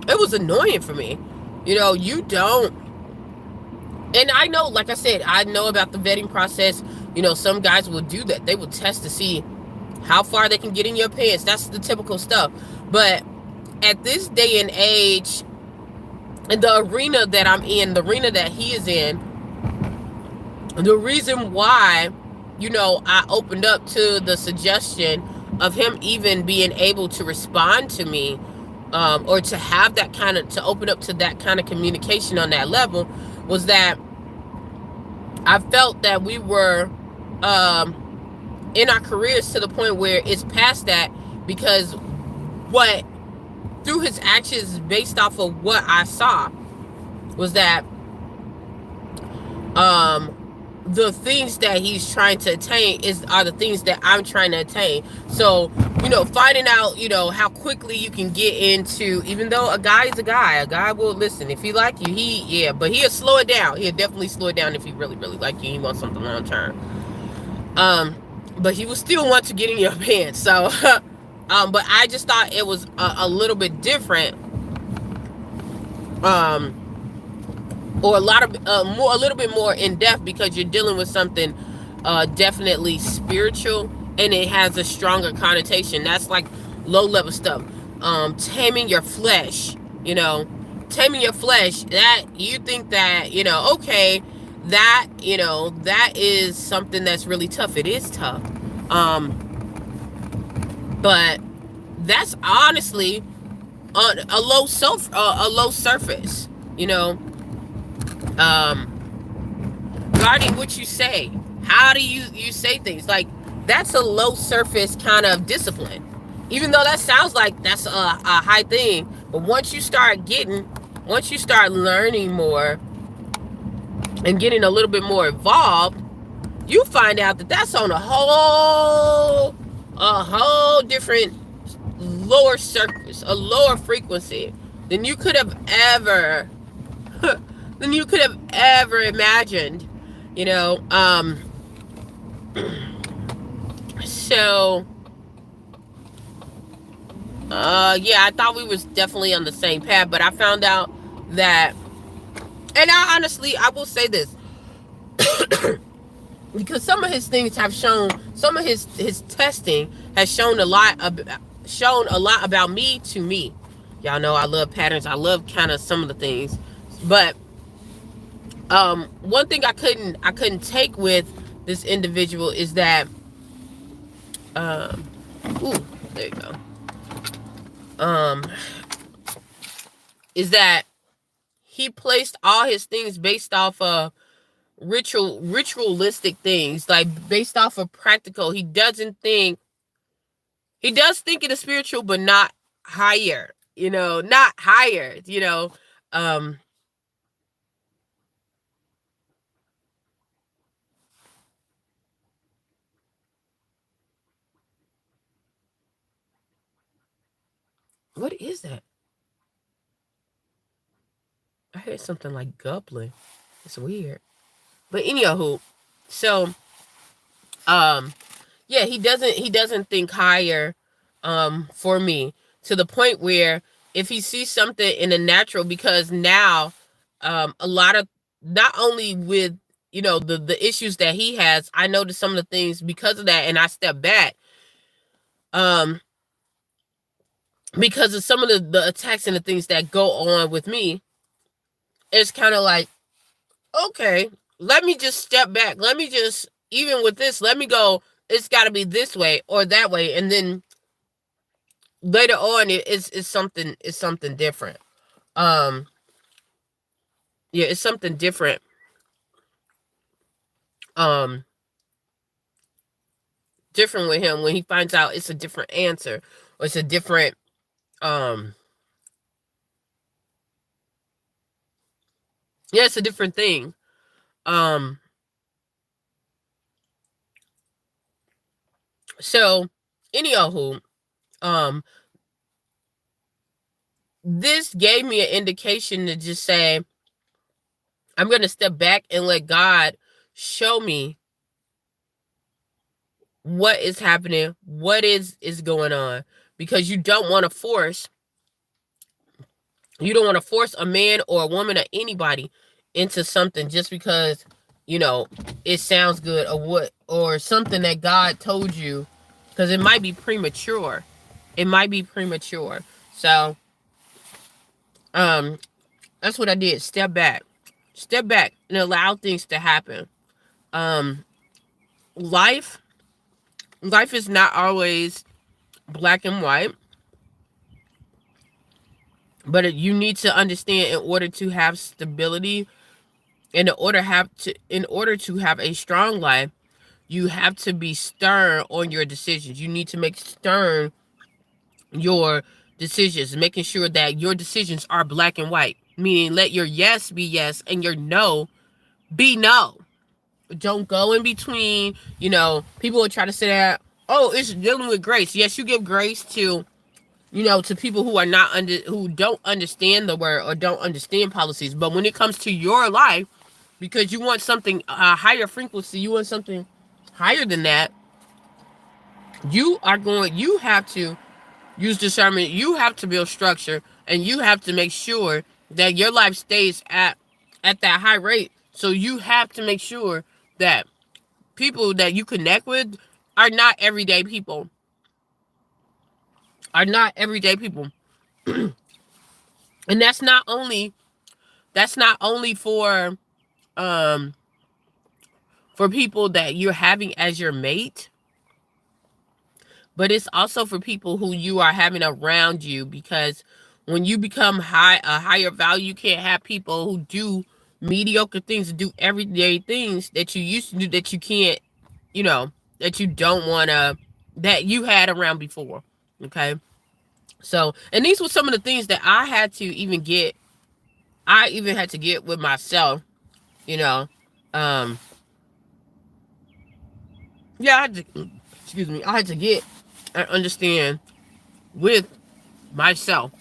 it was annoying for me. You don't. And I know, like I said, I know about the vetting process. Some guys will do that. They will test to see how far they can get in your pants. That's the typical stuff. But at this day and age, in the arena that I'm in, the arena that he is in, the reason why, I opened up to the suggestion of him even being able to respond to me, or to have that to open up to that kind of communication on that level, was that I felt that we were in our careers to the point where it's past that, because through his actions, based off of what I saw, was that the things that he's trying to attain are the things that I'm trying to attain. So, finding out, how quickly you can get into, even though a guy is a guy will listen. If he like you, but he'll slow it down. He'll definitely slow it down if he really, really like you. He wants something long term. But he will still want to get in your pants. So, but I just thought it was a little bit different. Or a little bit more in depth, because you're dealing with something definitely spiritual, and it has a stronger connotation. That's like low level stuff. Taming your flesh, taming your flesh. That you think that, okay, that, that is something that's really tough. It is tough. But that's honestly on a low surface, guarding what you say. How do you say things? Like, that's a low surface kind of discipline, even though that sounds like that's a high thing. But once you start learning more and getting a little bit more involved, you find out that that's on a whole different lower surface, a lower frequency than you could have ever imagined, so yeah, I thought we was definitely on the same path, but I found out that, and I will say this, because some of his things have shown, some of his testing has shown a lot about me to me. Y'all know I love patterns. I love kind of some of the things, but one thing I couldn't take with this individual is that um, ooh, there you go. Um, is that he placed all his things based off of ritualistic things, like based off of practical. He does think it is spiritual, but not higher, not higher. Um, what is that? I heard something like goblin. It's weird. But anyhow, so um yeah, he doesn't think higher for me, to the point where if he sees something in the natural, because now a lot of, not only with the issues that he has, I noticed some of the things because of that, and I step back um because of some of the attacks and the things that go on with me. It's kind of like, okay, let me just step back. Let me just, even with this, let me go, it's got to be this way or that way. And then later on, it's something different. Um, yeah, it's something different. Um, different with him when he finds out it's a different answer, or it's a different, um, yeah, it's a different thing. Um, so, anyhow, um, this gave me an indication to just say, I'm going to step back and let God show me what is happening, what is going on, because you don't want to force a man or a woman or anybody into something just because you know it sounds good, or something that God told you, because it might be premature. It might be premature. So um that's what I did. Step back and allow things to happen. um life life is not always black and white, but you need to understand, in order to have stability, in order to have a strong life, you have to be stern on your decisions. You need to make stern your decisions, making sure that your decisions are black and white, meaning let your yes be yes and your no be no. Don't go in between. People will try to say that, oh, it's dealing with grace. Yes, you give grace to people who are not who don't understand the word or don't understand policies. But when it comes to your life, because you want something higher frequency, you want something higher than that, you have to use discernment. You have to build structure, and you have to make sure that your life stays at that high rate. So you have to make sure that people that you connect with are not everyday people. Are not everyday people. And that's not only um for people that you're having as your mate, but it's also for people who you are having around you. Because when you become a higher value, you can't have people who do mediocre things, do everyday things that you used to do, that you can't, you know, that you don't want to, that you had around before. Okay. So, and these were some of the things that I even had to get with myself, you know. Um, yeah, excuse me, I had to get and understand with myself.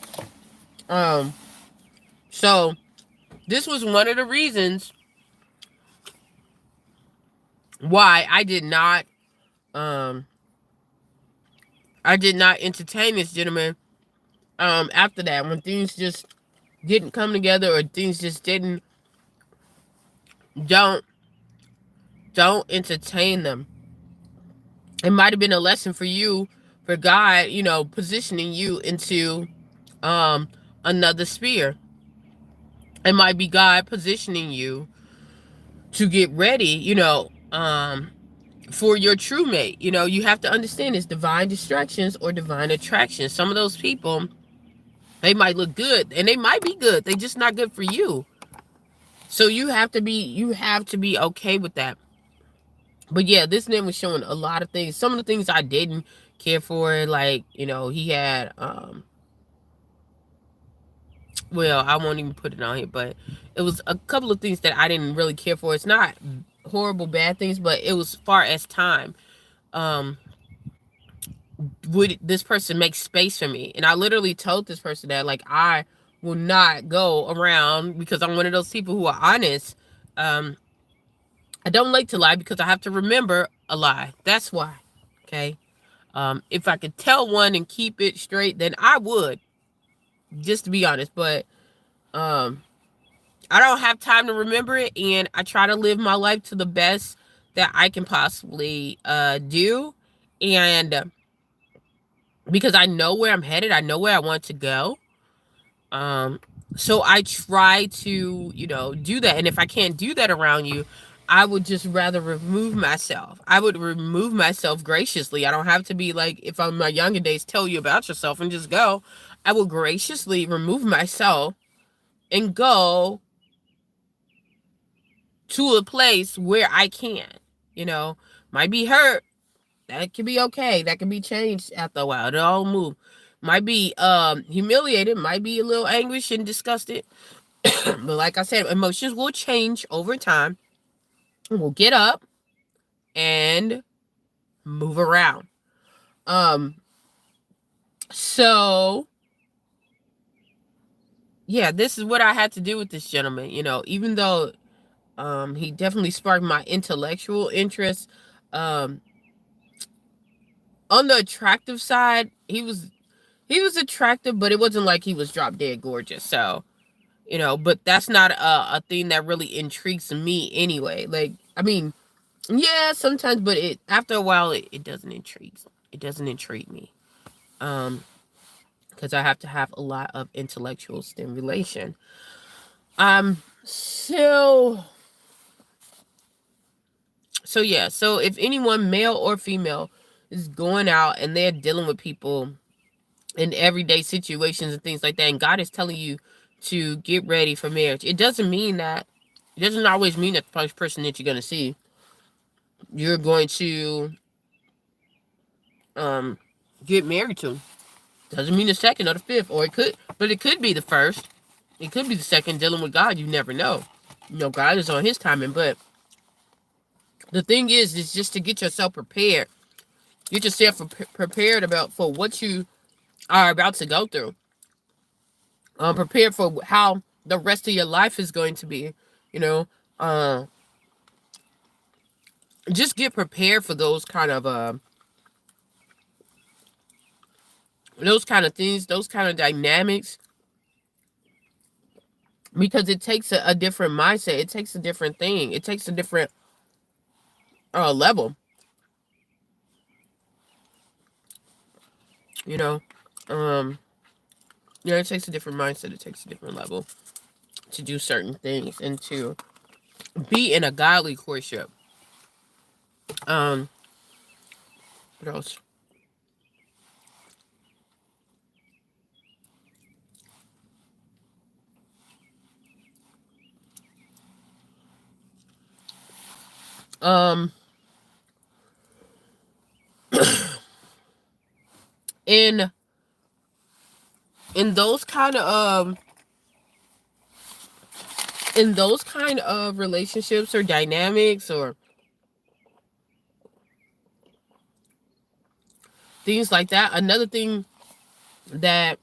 Um, so this was one of the reasons why um I did not entertain this gentleman after that, when things just didn't come together, or things just don't Don't entertain them. It might have been a lesson for you, for God, positioning you into um another sphere. It might be God positioning you to get ready, for your true mate. You have to understand it's divine distractions or divine attractions. Some of those people, they might look good and they might be good. They're just not good for you. So you have to be okay with that. But yeah, this man was showing a lot of things. Some of the things I didn't care for, like, he had well, I won't even put it on here, but it was a couple of things that I didn't really care for. It's not horrible bad things, but it was far as time. Um would this person make space for me? And I literally told this person that, like, I will not go around, because I'm one of those people who are honest. Um I don't like to lie because I have to remember a lie. That's why. Okay. If I could tell one and keep it straight, then I would, just to be honest. But um I don't have time to remember it, and I try to live my life to the best that I can possibly do. And because I know where I'm headed, I know where I want to go. Um, so I try to, do that. And if I can't do that around you, I would just rather remove myself. I would remove myself graciously. I don't have to be like, if I'm in my younger days, tell you about yourself and just go. I will graciously remove myself and go to a place where I can, you know, might be hurt. That can be okay. That can be changed after a while. It'll all move. Might be humiliated, might be a little anguish and disgusted. But like I said, emotions will change over time. We'll get up and move around. Um, so yeah, this is what I had to do with this gentleman. Even though he definitely sparked my intellectual interest. Um, on the attractive side, he was attractive, but it wasn't like he was drop dead gorgeous. So, but that's not a thing that really intrigues me anyway. Like, I mean, yeah, sometimes, but after a while, it doesn't intrigue. It doesn't intrigue me. Um, because I have to have a lot of intellectual stimulation. So yeah. So if anyone, male or female, is going out and they're dealing with people in everyday situations and things like that, and God is telling you to get ready for marriage, it doesn't always mean that the first person that you're going to see, you're going to um get married to. Doesn't mean the second or the fifth, or it could be the first. It could be the second. Dealing with God, you never know. God is on His timing. But the thing is just to get yourself prepared. Get yourself prepared for what you are about to go through. Prepared for how the rest of your life is going to be. You know, uh, just get prepared for those kind of things, those kind of dynamics, because it takes a different mindset. It takes a different thing. It takes a different level. You know, um, it takes a different mindset. It takes a different level to do certain things and to be in a godly courtship. Um, what else? Um, in in those kind of relationships or dynamics or things like that. Another thing that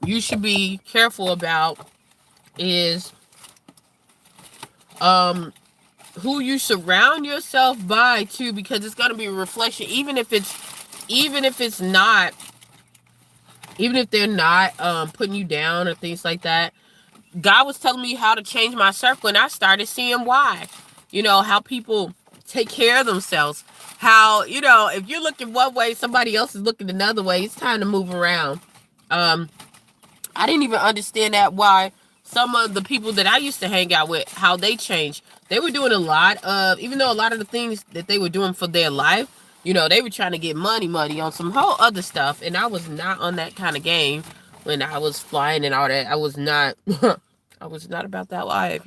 you should be careful about is who you surround yourself by too, because it's going to be a reflection, even if it's not even if they're not putting you down or things like that. God was telling me how to change my circle, and I started seeing why. How people take care of themselves. How, if you're looking one way, somebody else is looking another way. It's time to move around. Um, I didn't even understand that why some of the people that I used to hang out with, how they changed. They were doing a lot of, even though a lot of the things that they were doing for their life, they were trying to get money on some whole other stuff. And I was not on that kind of game when I was flying and all that. I was not, I was not about that life.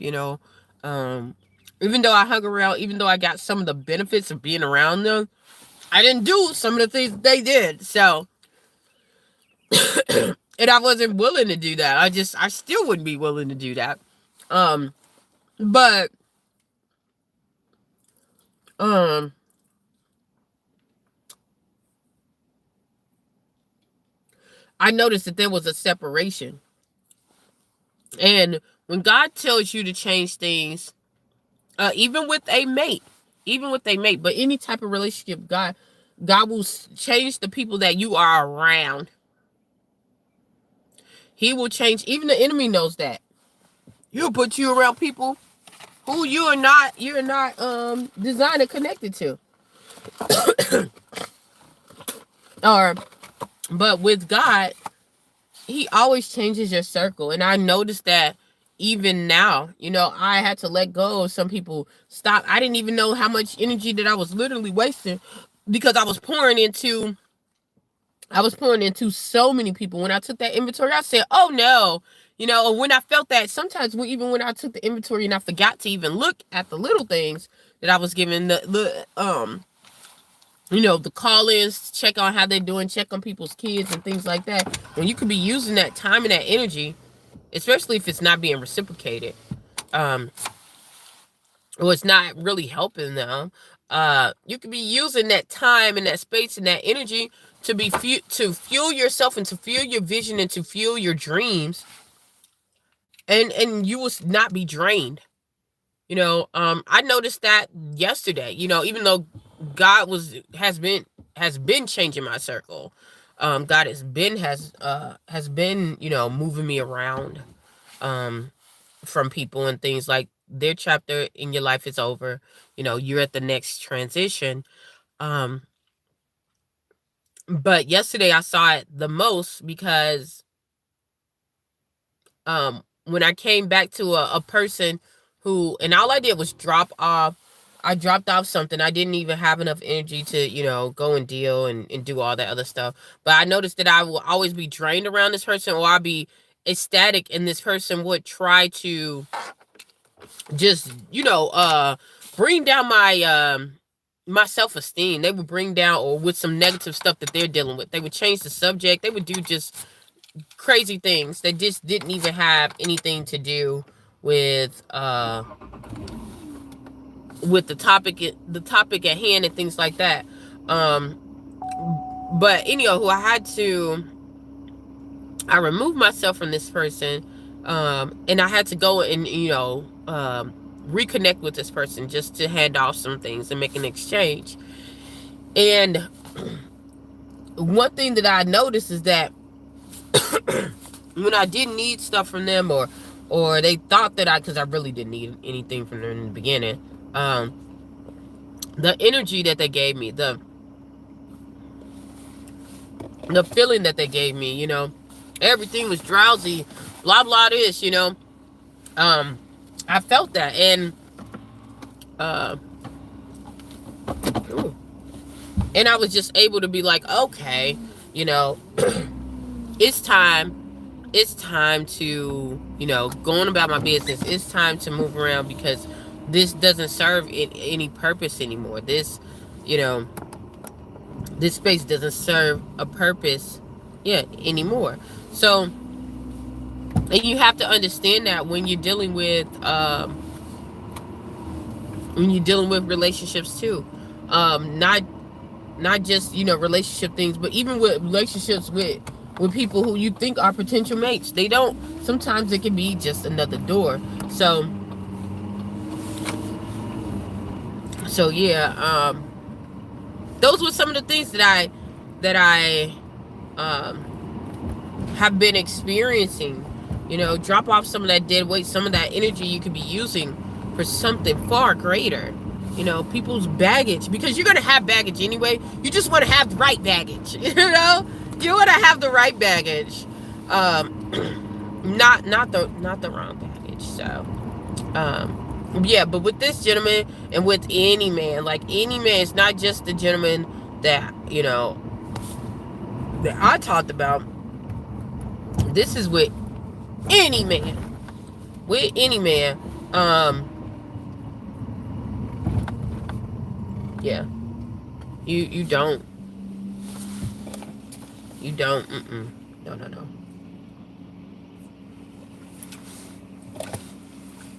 Um, Even though I hung around, even though I got some of the benefits of being around them, I didn't do some of the things they did. So, and I wasn't willing to do that. I still wouldn't be willing to do that. Um, but, um, I noticed that there was a separation. And when God tells you to change things, even with a mate, but any type of relationship, God will change the people that you are around. He will change. Even the enemy knows that. He'll put you around people who you're not designed and connected to. Or, but with God, He always changes your circle. And I noticed that even now, I had to let go of some people. Stop. I didn't even know how much energy that I was literally wasting because I was pouring into so many people. When I took that inventory, I said, oh no. Or when I felt that, sometimes even when I took the inventory and I forgot to even look at the little things that I was given, the call-ins, check on how they're doing, check on people's kids and things like that. When you could be using that time and that energy, especially if it's not being reciprocated, or it's not really helping them, you could be using that time and that space and that energy to to fuel yourself and to fuel your vision and to fuel your dreams, and you will not be drained. I noticed that yesterday. Even though God has been changing my circle, God has been moving me around, from people and things like their chapter in your life is over. You're at the next transition. Um, but yesterday I saw it the most because when I came back to a person who, and all I did was I dropped off something. I didn't even have enough energy to, go and deal and do all that other stuff. But I noticed that I will always be drained around this person, or I'll be ecstatic, and this person would try to just, bring down my self-esteem. They would bring down, or with some negative stuff that they're dealing with. They would change the subject. They would do just crazy things that just didn't even have anything to do with the topic at hand and things like that. But anyhow, I removed myself from this person, and I had to go and reconnect with this person just to hand off some things and make an exchange. And one thing that I noticed is that when I didn't need stuff from them, or they thought that because I really didn't need anything from them in the beginning, the energy that they gave me, the feeling that they gave me, everything was drowsy, blah blah this, I felt that, and and I was just able to be like, okay, it's time to, go on about my business. It's time to move around because this doesn't serve any purpose anymore. This space doesn't serve a purpose, anymore. So, and you have to understand that when you're dealing with relationships too, not just relationship things, but even with relationships with people who you think are potential mates. They don't. Sometimes it can be just another door. So yeah. Those were some of the things that I have been experiencing You know, drop off some of that dead weight, some of that energy you could be using for something far greater. You know, people's baggage, because you're gonna have baggage anyway. You just want to have the right baggage. You know, you want to have the right baggage, not the wrong baggage. So, yeah. But with this gentleman and with any man, like any man, it's not just the gentleman that that I talked about. This is with any man. With any man. Um, yeah. You don't. You don't. Mm-mm. No, no, no.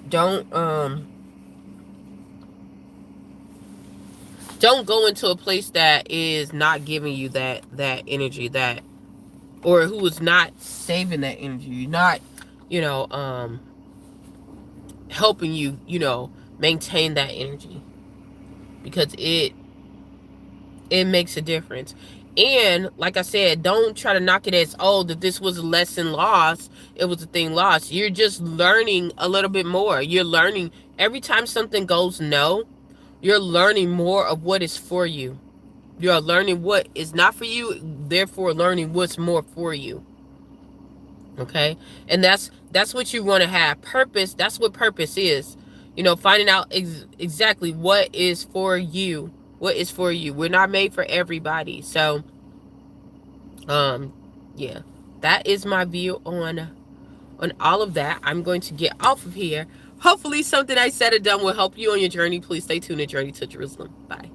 Don't don't go into a place that is not giving you that energy, that, or who is not saving that energy, not, you know, helping you, maintain that energy, because it makes a difference. And like I said, don't try to knock it as, oh, that this was a lesson lost. It was a thing lost. You're just learning a little bit more. You're learning every time something goes no, you're learning more of what is for you. You're learning what is not for you, therefore learning what's more for you. Okay? And that's what you want to have. Purpose, that's what purpose is. Finding out exactly what is for you. What is for you. We're not made for everybody. So, um yeah. That is my view on all of that. I'm going to get off of here. Hopefully something I said or done will help you on your journey. Please stay tuned to Journey to Jerusalem. Bye.